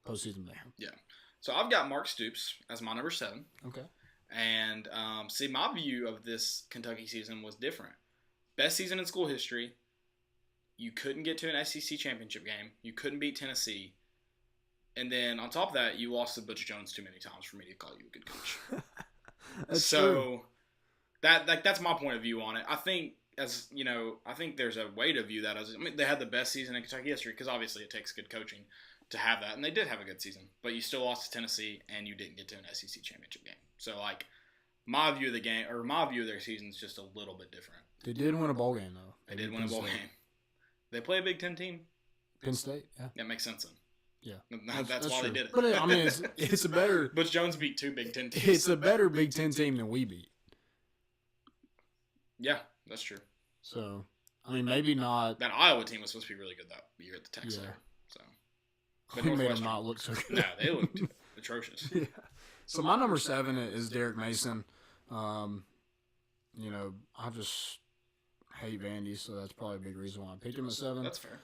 postseason ban. Yeah. So, I've got Mark Stoops as my number 7. Okay. And see, my view of this Kentucky season was different. Best season in school history. You couldn't get to an SEC championship game. You couldn't beat Tennessee. And then on top of that, you lost to Butch Jones too many times for me to call you a good coach. That's so true. that's my point of view on it. I think I think there's a way to view that as they had the best season in Kentucky history because obviously it takes good coaching to have that, and they did have a good season. But you still lost to Tennessee, and you didn't get to an SEC championship game. So like my view of the game or my view of their season is just a little bit different. They did win a bowl game though. They did win a bowl game. They play a Big Ten team. Penn State. Yeah, that makes sense then. Yeah, that's why true. they did it. But I mean, it's a better. Butch Jones beat 2 Big Ten teams. It's a better Big Ten team than we beat. Yeah, that's true. So, I mean, maybe not. That Iowa team was supposed to be really good that year at the Tech Center. So, but we made them not look so good. No, they looked atrocious. Yeah. So my number 7 is Derek Mason. You know, I just hate Vandy, so that's probably a big reason why I picked him at 7. That's fair.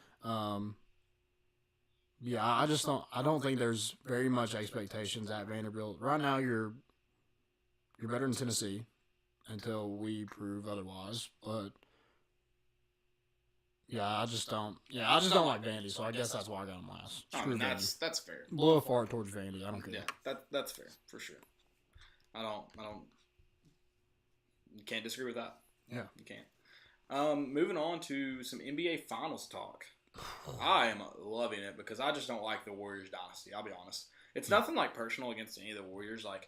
Yeah, I don't think there's very much expectations at Vanderbilt. Right now you're better than Tennessee until we prove otherwise. But I just don't like Vandy, so I guess that's why I got him last. I mean, that's fair. Blow a fart towards Vandy. I don't care. Yeah, that's fair for sure. I don't. You can't disagree with that. Yeah, you can't. Moving on to some NBA Finals talk. I am loving it because I just don't like the Warriors dynasty. I'll be honest. It's nothing like personal against any of the Warriors. Like,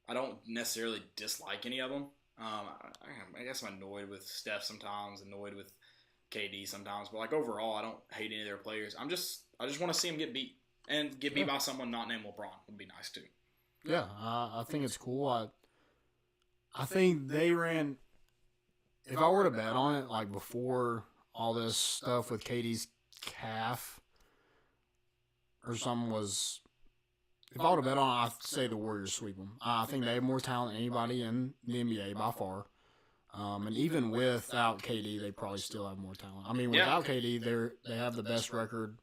I don't necessarily dislike any of them. I guess I'm annoyed with Steph sometimes, annoyed with KD sometimes, but like overall, I don't hate any of their players. I just want to see them get beat and get beat by someone not named LeBron. Would be nice too. Yeah, I think it's cool. I think they ran. If I were to bet on it, like before all this stuff with KD's calf or something was, if I were to bet on it, I'd say the Warriors sweep them. I think they have more talent than anybody in the NBA by far. And even without KD, they probably still have more talent. I mean, without KD, they have the best record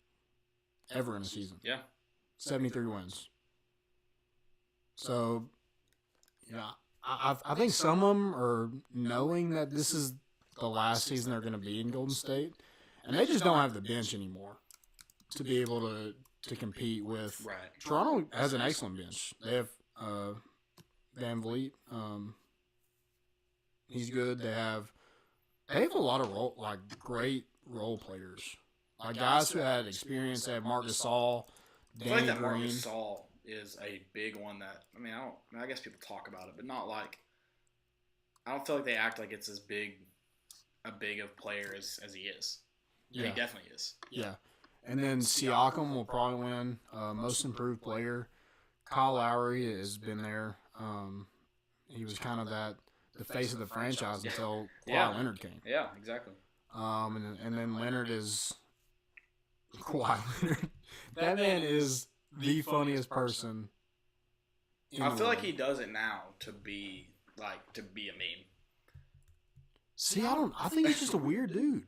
ever in a season. Yeah, 73 wins. So, I think some of them are knowing that this is the last season they're going to be in Golden State, and they just don't have the bench anymore to be able to compete with. Right. Toronto has an excellent bench. They have Van Vliet. He's good. They have a lot of great role players, like guys who had experience. They have Marc Gasol, Danny I feel like that Green. Marc Gasol is a big one that I guess people talk about it, but not like I don't feel like they act like it's as big of player as he is. Yeah, he definitely is. Yeah, and then Siakam will probably win most improved player. Kyle Lowry has been there. He was kind of the face of the franchise until Kawhi Leonard came. Yeah, exactly. And then Leonard is Kawhi Leonard. That man is the funniest person. I feel like he does it now to be a meme. See, I think he's just a weird dude.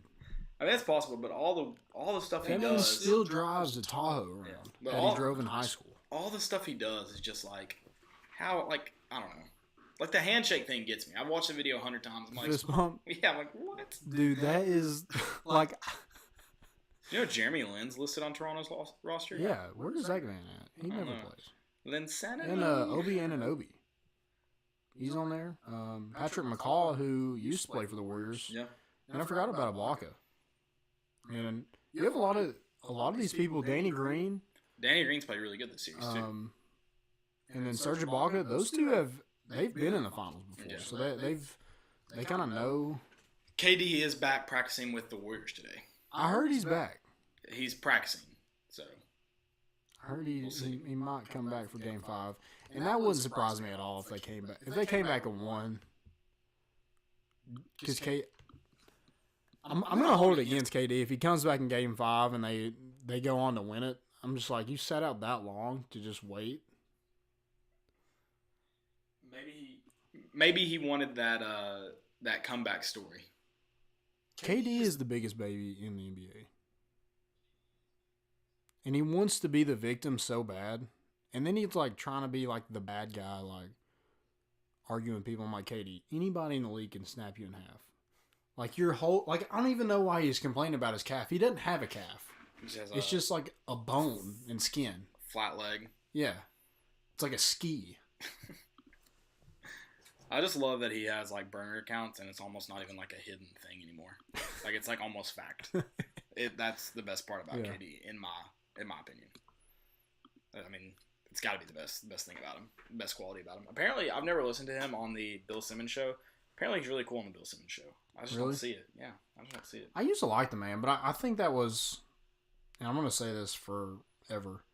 I mean, that's possible, but all the stuff he does. That man still drives the Tahoe around that he drove in high school. All the stuff he does is just like how I don't know. Like the handshake thing gets me. I've watched the video 100 times. I'm like, fist bump. Yeah, I'm like, what? Dude, that is like. You know, Jeremy Lin's listed on Toronto's roster. Yeah, where is that man at? He never plays. Linsanity. And Obi Anunoby. He's on there. Patrick McCaw, who used to play for the Warriors. Yeah. And I forgot about Ibaka. And you have a lot of these people. Danny Green. Danny Green's played really good this series too. And then Serge Ibaka. Those two they've been in the finals before, so they kind of know. KD is back practicing with the Warriors today. I heard he's back. He's practicing, so. I heard he might come back for Game 5, and that wouldn't surprise me at all if they came back. If they came back and won, because I'm gonna hold it against KD if he comes back in Game 5 and they go on to win it. I'm just like, you sat out that long to just wait. Maybe he wanted that comeback story. KD is the biggest baby in the NBA. And he wants to be the victim so bad. And then he's like trying to be like the bad guy, like, arguing with people. I'm like, Katie, anybody in the league can snap you in half. Like your whole, like I don't even know why he's complaining about his calf. He doesn't have a calf. It's just like a bone and skin. Flat leg. Yeah, it's like a ski. I just love that he has like burner accounts and it's almost not even like a hidden thing anymore. Like it's like almost fact. That's the best part about KD in my opinion. I mean, it's got to be the best thing about him, best quality about him. Apparently, I've never listened to him on the Bill Simmons show. Apparently, he's really cool on the Bill Simmons show. I just don't see it. Yeah, I just don't see it. I used to like the man, but I think that was, and I'm going to say this forever,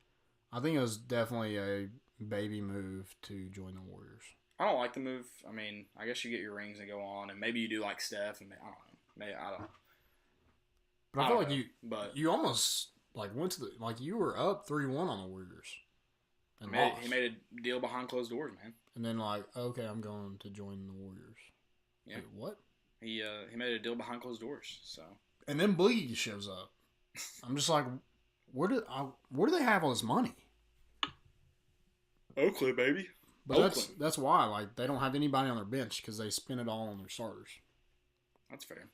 I think it was definitely a baby move to join the Warriors. I don't like the move. I mean, I guess you get your rings and go on, and maybe you do like Steph, and I don't know. Maybe I don't. But I feel like you almost like went to the like you were up 3-1 on the Warriors. And he made a deal behind closed doors, man. And then like, okay, I'm going to join the Warriors. Yeah. Wait, what? He made a deal behind closed doors. So. And then Boogie shows up. I'm just like, where do they have all this money? Oakland, baby. But that's why like they don't have anybody on their bench because they spend it all on their starters. That's fair.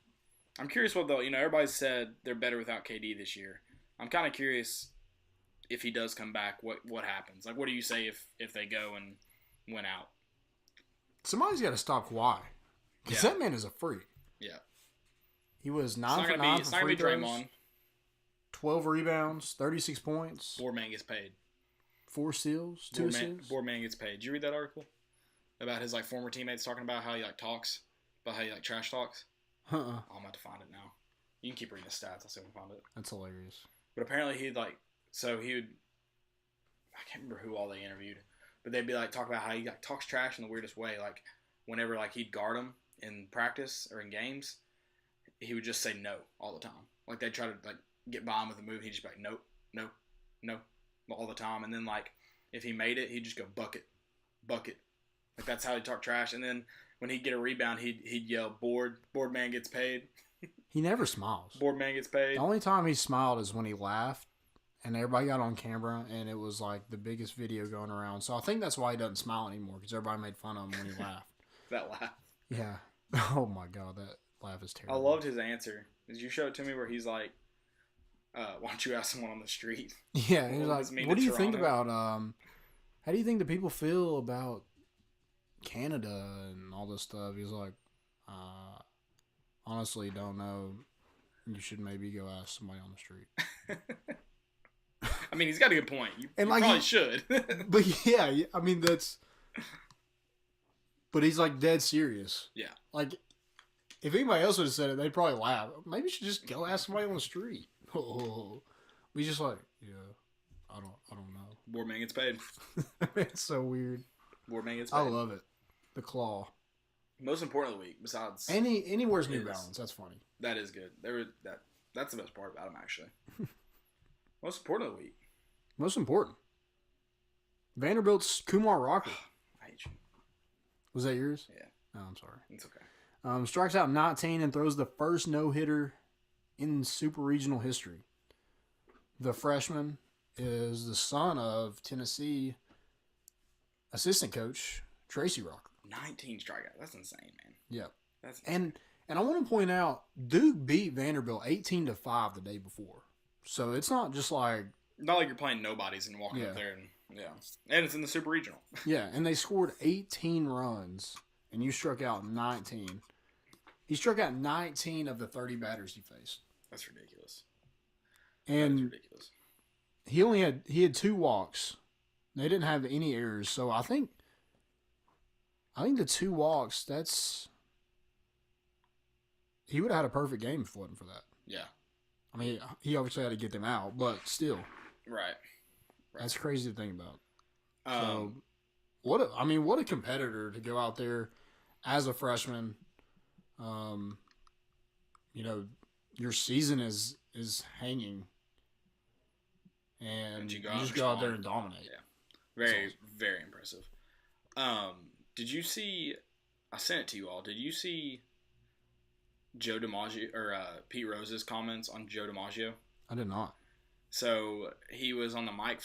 I'm curious what though. Everybody said they're better without KD this year. I'm kind of curious if he does come back. What happens? Like, what do you say if they go and win out? Somebody's got to stop Kawhi because that man is a freak. Yeah. He was 9 for 9 for free throws. Draymond. 12 rebounds, 36 points. Boardman gets paid. 4 steals, 2 assists. Boardman gets paid. Did you read that article about his like former teammates talking about how he like talks, about how he like trash talks? Oh, I'm about to find it now. You can keep reading the stats. I'll see if I can find it. That's hilarious. But apparently he would I can't remember who all they interviewed, but they'd be like talk about how he like talks trash in the weirdest way. Like whenever like he'd guard him in practice or in games, he would just say no all the time. Like they'd try to like get by him with a move, he'd just be like no, no, no, all the time. And then like if he made it, he'd just go bucket. Like that's how he'd talk trash. And then when he'd get a rebound, he'd yell board man gets paid. He never smiles. Board man gets paid. The only time he smiled is when he laughed, and everybody got on camera, and it was like the biggest video going around. So I think that's why he doesn't smile anymore, because everybody made fun of him when he laughed. That laugh. Yeah. Oh my God, that laugh is terrible. I loved his answer. Did you show it to me where he's like, why don't you ask someone on the street? Yeah, he was like, what do you think about, how do you think the people feel about Canada and all this stuff? He's like, honestly, don't know. You should maybe go ask somebody on the street. I mean, he's got a good point. You like, probably should. But yeah, I mean, that's... But he's like dead serious. Yeah. Like, if anybody else would have said it, they'd probably laugh. Maybe you should just go ask somebody on the street. Oh. He's just like, yeah, I don't know. Board man gets paid. It's so weird. Board man gets paid. I love it. The claw. Most important of the week, besides he wears New Balance. That's funny. That is good. That's the best part about him, actually. Most important of the week. Most important. Vanderbilt's Kumar Rocker. I hate you. Was that yours? Yeah. Oh, I'm sorry. It's okay. Strikes out 19 and throws the first no-hitter in Super Regional history. The freshman is the son of Tennessee assistant coach Tracy Rocker. 19 strikeouts. That's insane, man. Yeah. That's insane. And I want to point out, Duke beat Vanderbilt 18-5 the day before. So it's not just like... Not like you're playing nobodies and walking up there and... Yeah. And it's in the Super Regional. Yeah, and they scored 18 runs, and you struck out 19. He struck out 19 of the 30 batters he faced. That's ridiculous. And that is ridiculous. He had 2 walks. They didn't have any errors, so I think the 2 walks, he would have had a perfect game if it wasn't for that. Yeah. I mean, he obviously had to get them out, but still. Right. That's crazy to think about. So, what a competitor to go out there as a freshman. Your season is hanging, and you just go out there and dominate. Yeah, very very impressive. Did you see? I sent it to you all. Did you see Joe DiMaggio or Pete Rose's comments on Joe DiMaggio? I did not. So he was on the Mike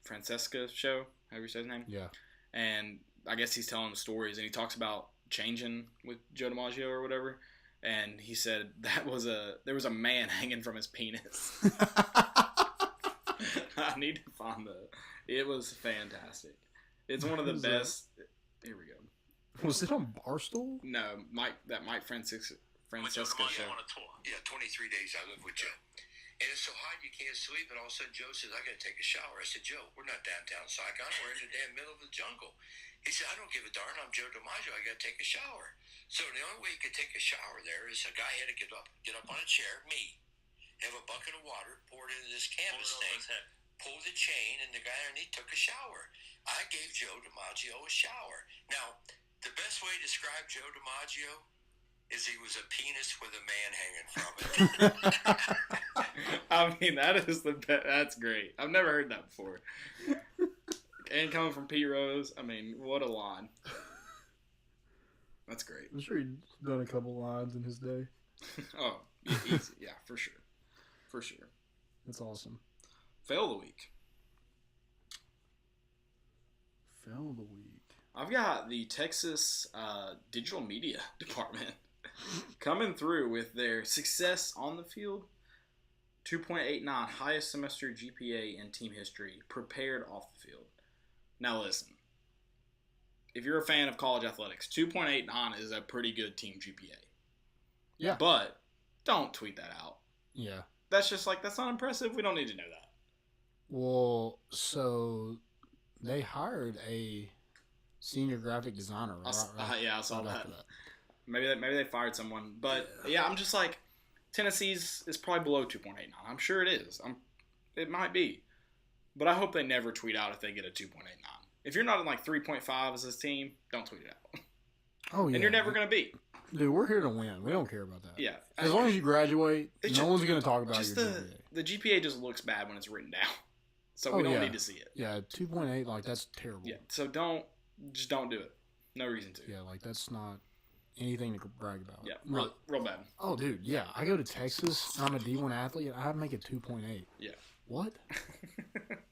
Francesca show. However you say his name. Yeah. And I guess he's telling stories, and he talks about changing with Joe DiMaggio or whatever. And he said there was a man hanging from his penis. I need to find it was fantastic. It's one of the best. Here we go. Was it on Barstool? No, Mike Francisco show. On a tour. Yeah, 23 days I lived with Joe. And it's so hot you can't sleep, and all of a sudden Joe says, I got to take a shower. I said, Joe, we're not downtown Saigon. We're in the damn middle of the jungle. He said, I don't give a darn. I'm Joe DiMaggio. I got to take a shower. So the only way you could take a shower there is a guy had to get up on a chair, me, have a bucket of water, pour it into this canvas thing, pull the chain, and the guy underneath took a shower. I gave Joe DiMaggio a shower. Now, the best way to describe Joe DiMaggio is he was a penis with a man hanging from it. I mean, that is the best. That's great. I've never heard that before. And coming from Pete Rose, I mean, what a line. That's great. I'm sure he's done a couple lines in his day. Oh, yeah, easy. Yeah, for sure. For sure. That's awesome. Fail of the week. Fail of the week. I've got the Texas digital media department coming through with their success on the field. 2.89, highest semester GPA in team history, prepared off the field. Now listen, if you're a fan of college athletics, 2.89 is a pretty good team GPA. Yeah. But don't tweet that out. Yeah. That's just like, that's not impressive. We don't need to know that. Well, so they hired a senior graphic designer. Right? Yeah, I saw that. Maybe they fired someone. But yeah, I'm just like, Tennessee's is probably below 2.89. I'm sure it is. It might be. But I hope they never tweet out if they get a 2.89. If you're not in like 3.5 as this team, don't tweet it out. Oh, yeah. And you're never going to be. Dude, we're here to win. We don't care about that. Yeah. As long as you graduate, no one's going to talk about your GPA. The GPA just looks bad when it's written down. So we don't need to see it. Yeah, 2.8, like, that's terrible. Yeah, so just don't do it. No reason to. Yeah, like, that's not anything to brag about. Yeah, real bad. Oh, dude, yeah. I go to Texas, and I'm a D1 athlete, I make a 2.8. Yeah. What?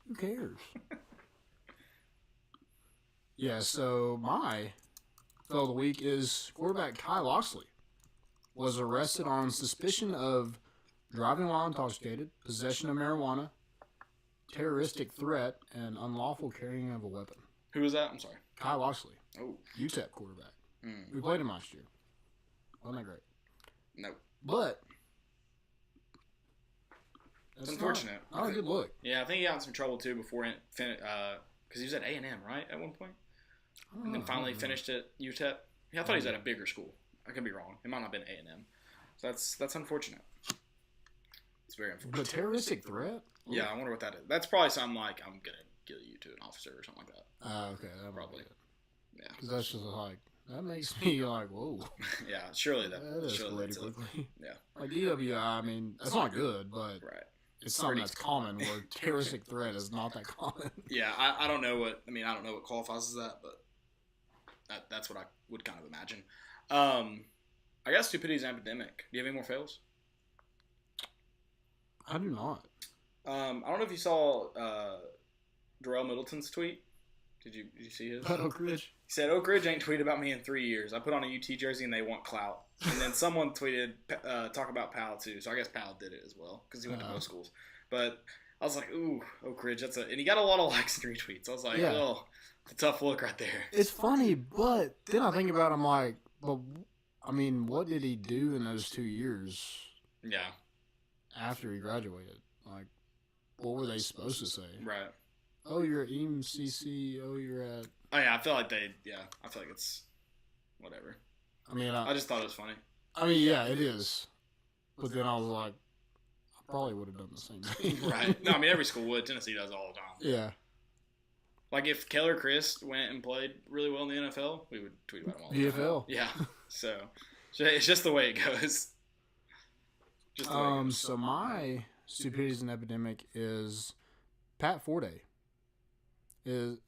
Who cares? Yeah, so my fail of the week is quarterback Kyle Loxley was arrested on suspicion of driving while intoxicated, possession of marijuana, terroristic threat, and unlawful carrying of a weapon. Who was that? I'm sorry. Kyle Loxley. Oh. UTEP quarterback. We played him last year. Wasn't that great? No. But it's unfortunate. Not a good look. Yeah, I think he got in some trouble too before because he was at A&M, right, at one point? And then finally finished at UTEP. Yeah, I thought he was at a bigger school. I could be wrong. It might not have been A&M. So that's unfortunate. It's very unfortunate. But terroristic threat? Yeah, I wonder what that is. That's probably something like, I'm going to kill you to an officer or something like that. Okay. That Probably. Yeah. Because that's just like, that makes me like, whoa. Yeah, surely that escalated quickly. Yeah. Like DWI, I mean, that's not good, but right. It's something that's common where terroristic threat is not that common. Yeah, I don't know what qualifies as that, but that's what I would kind of imagine. I guess stupidity is an epidemic. Do you have any more fails? I do not. I don't know if you saw Darrell Middleton's tweet. Did you see his? About Oak Ridge? He said, Oak Ridge ain't tweeted about me in 3 years. I put on a UT jersey and they want clout. And then someone tweeted, talk about Powell too. So I guess Powell did it as well because he went to both schools. But I was like, ooh, Oak Ridge. And he got a lot of likes and retweets. I was like, oh, it's a tough look right there. It's funny, but then I think about it, I'm like, well, I mean, what did he do in those 2 years? Yeah. After he graduated? Like, what were they supposed to say? Right. Oh, you're at EMCC. Oh, you're at... Oh, yeah, I feel like it's whatever. I mean, I just thought it was funny. I mean, yeah, it is. But then I was like, I probably would have done the same thing. Right. No, I mean, every school would. Tennessee does all the time. Yeah. Like, if Keller Chris went and played really well in the NFL, we would tweet about him all the PFL. time. Yeah. So, it's just the way it goes. Just the way it goes. So my stupidity is an epidemic is Pat Forday.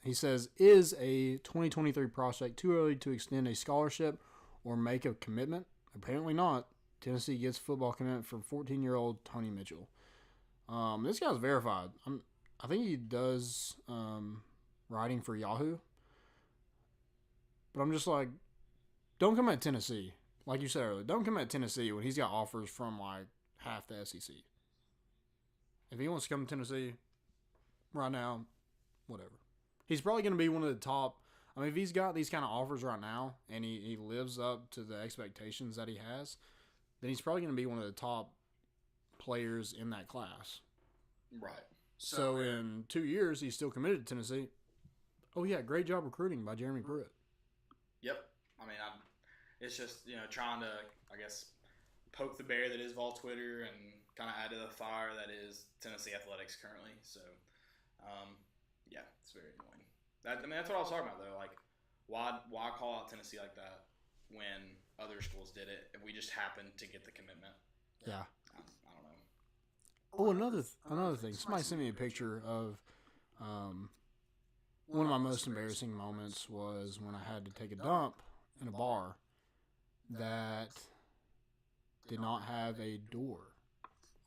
He says, is a 2023 prospect too early to extend a scholarship or make a commitment? Apparently not. Tennessee gets football commitment for 14-year-old Tony Mitchell. This guy's verified. I think he does writing for Yahoo. But I'm just like, don't come at Tennessee. Like you said earlier, don't come at Tennessee when he's got offers from like half the SEC. If he wants to come to Tennessee right now, whatever. He's probably going to be one of the top. I mean, if he's got these kind of offers right now and he lives up to the expectations that he has, then he's probably going to be one of the top players in that class. Right. So in 2 years, he's still committed to Tennessee. Oh, yeah, great job recruiting by Jeremy Pruitt. Yep. I mean, it's just, trying to, I guess, poke the bear that is Vol Twitter and kind of add to the fire that is Tennessee athletics currently. So, yeah, it's very annoying. That's what I was talking about, though. Like, why call out Tennessee like that when other schools did it and we just happened to get the commitment? Yeah. I don't know. Oh, another thing. Somebody sent me a picture of one of my most embarrassing moments was when I had to take a dump in a bar that did not have a door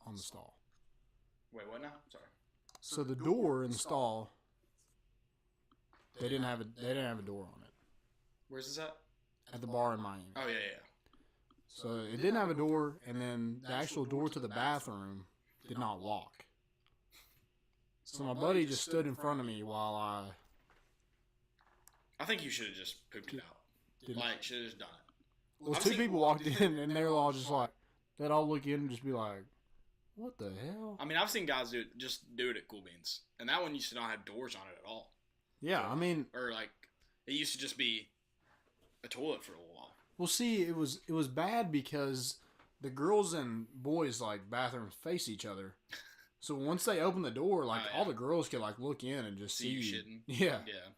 on the stall. Wait, what now? Sorry. So the door in the stall, they didn't have a door on it. Where's this at? At the bar in Miami. Oh, yeah. So it didn't have a door, and then the actual door to the bathroom did not lock. So my buddy just stood in front of me while I think you should have just pooped it out. Should have just done it. Well, two people walked in, and they were all just like, they'd all look in and just be like, what the hell? I mean, I've seen guys do it at Cool Beans, and that one used to not have doors on it at all. Yeah, I mean, or like it used to just be a toilet for a little while. Well, see, it was bad because the girls and boys like bathrooms face each other. So once they opened the door, all the girls could like look in and just see you shitting. Yeah. Yeah.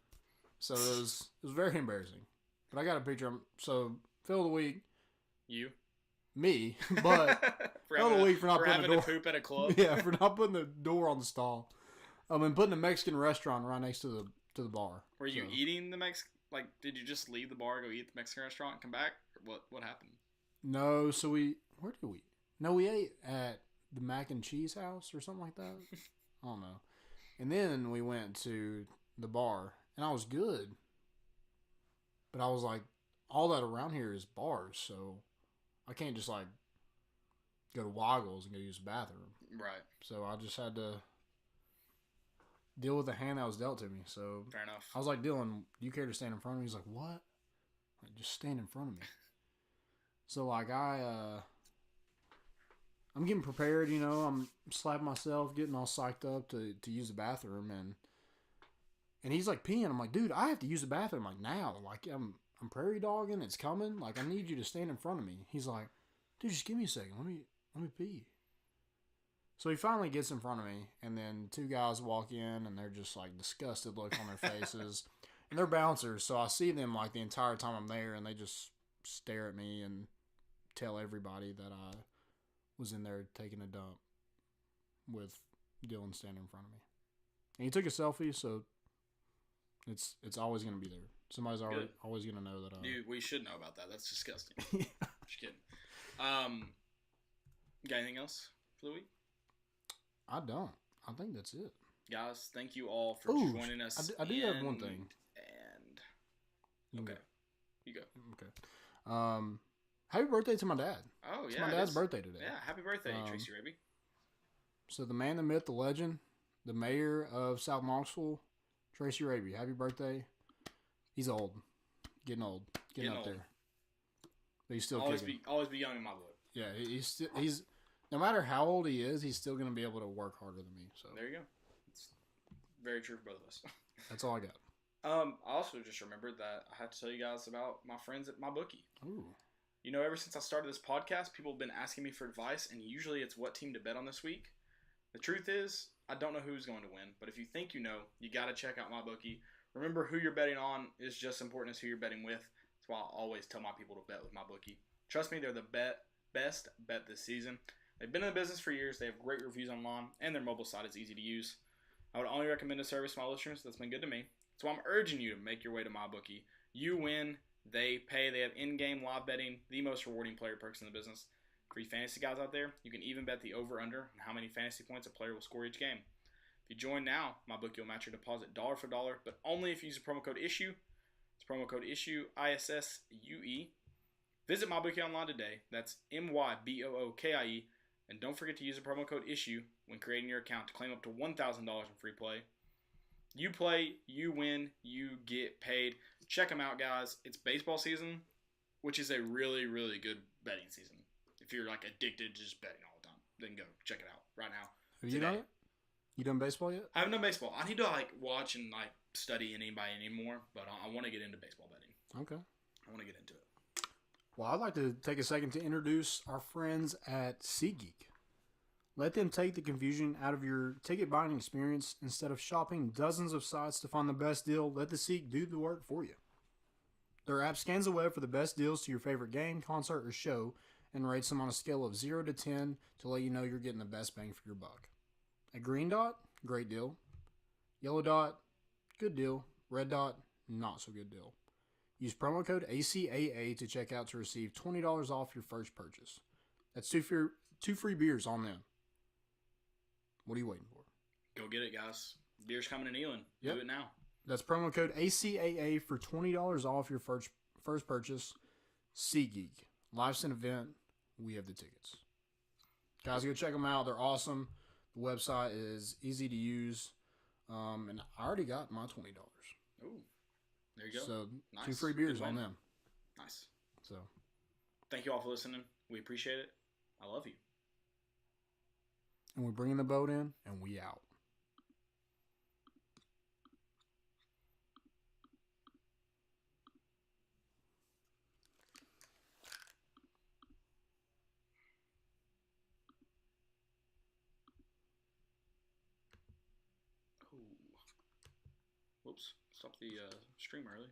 So it was very embarrassing. But I got a picture of so Phil of the week. You? Me. But Phil of the week for not putting the door to poop at a club. Yeah, for not putting the door on the stall. And putting a Mexican restaurant right next to the bar. Were you eating the Mexican? Like, did you just leave the bar, go eat at the Mexican restaurant, and come back? Or what happened? No, so where did we? No, we ate at the mac and cheese house or something like that. I don't know. And then we went to the bar, and I was good. But I was like, all that around here is bars, so I can't just like go to Woggles and go use the bathroom. Right. So I just had to deal with the hand that was dealt to me. So fair enough. I was like, Dylan, do you care to stand in front of me? He's like, what? Like, just stand in front of me. So like I'm getting prepared, I'm slapping myself, getting all psyched up to use the bathroom, and he's like peeing. I'm like, dude, I have to use the bathroom like now. Like I'm prairie dogging, it's coming. Like I need you to stand in front of me. He's like, dude, just give me a second. Let me pee. So he finally gets in front of me, and then two guys walk in, and they're just like disgusted look on their faces. And they're bouncers, so I see them like the entire time I'm there, and they just stare at me and tell everybody that I was in there taking a dump with Dylan standing in front of me. And he took a selfie, so it's always going to be there. Somebody's always going to know that. Dude, we should know about that. That's disgusting. Just kidding. Got anything else for the week? I don't. I think that's it. Guys, thank you all for joining us. I do have one thing. And okay. You go. Okay. Happy birthday to my dad. Oh, yeah. It's my dad's birthday today. Yeah, happy birthday, Tracy Raby. So the man, the myth, the legend, the mayor of South Knoxville, Tracy Raby. Happy birthday. He's old. Getting old. Getting up there. But he's still kicking. Always be young in my book. Yeah, he's no matter how old he is, he's still going to be able to work harder than me. So there you go. It's very true for both of us. That's all I got. I also just remembered that I had to tell you guys about my friends at MyBookie. Ooh. Ever since I started this podcast, people have been asking me for advice, and usually it's what team to bet on this week. The truth is, I don't know who's going to win, but if you think you know, you got to check out MyBookie. Remember, who you're betting on is just as important as who you're betting with. That's why I always tell my people to bet with MyBookie. Trust me, they're the best bet this season. They've been in the business for years. They have great reviews online, and their mobile site is easy to use. I would only recommend a service to my listeners that's been good to me. So I'm urging you to make your way to MyBookie. You win, they pay. They have in-game live betting, the most rewarding player perks in the business. For you fantasy guys out there, you can even bet the over-under on how many fantasy points a player will score each game. If you join now, MyBookie will match your deposit dollar for dollar, but only if you use the promo code ISSUE. It's promo code issue ISSUE. Visit MyBookie online today. That's MYBOOKIE. And don't forget to use the promo code issue when creating your account to claim up to $1,000 in free play. You play, you win, you get paid. Check them out, guys. It's baseball season, which is a really, really good betting season. If you're like addicted to just betting all the time, then go check it out right now. Have you done it? You done baseball yet? I haven't done baseball. I need to like watch and like study anybody anymore, but I want to get into baseball betting. Okay. I want to get into it. Well, I'd like to take a second to introduce our friends at SeatGeek. Let them take the confusion out of your ticket buying experience. Instead of shopping dozens of sites to find the best deal, let the Seek do the work for you. Their app scans the web for the best deals to your favorite game, concert, or show and rates them on a scale of 0 to 10 to let you know you're getting the best bang for your buck. A green dot, great deal. Yellow dot, good deal. Red dot, not so good deal. Use promo code ACAA to check out to receive $20 off your first purchase. That's two free beers on them. What are you waiting for? Go get it, guys. Beer's coming in Elon. Yep. Do it now. That's promo code ACAA for $20 off your first purchase. SeatGeek. Life's an event. We have the tickets. Guys, go check them out. They're awesome. The website is easy to use. And I already got my $20. Ooh. There you go. So, nice. 2 free beers Good on win. them. Nice. So, Thank you all for listening. We appreciate it. I love you. and we're bringing the boat in, and we out. Ooh. Whoops. Stop the stream early.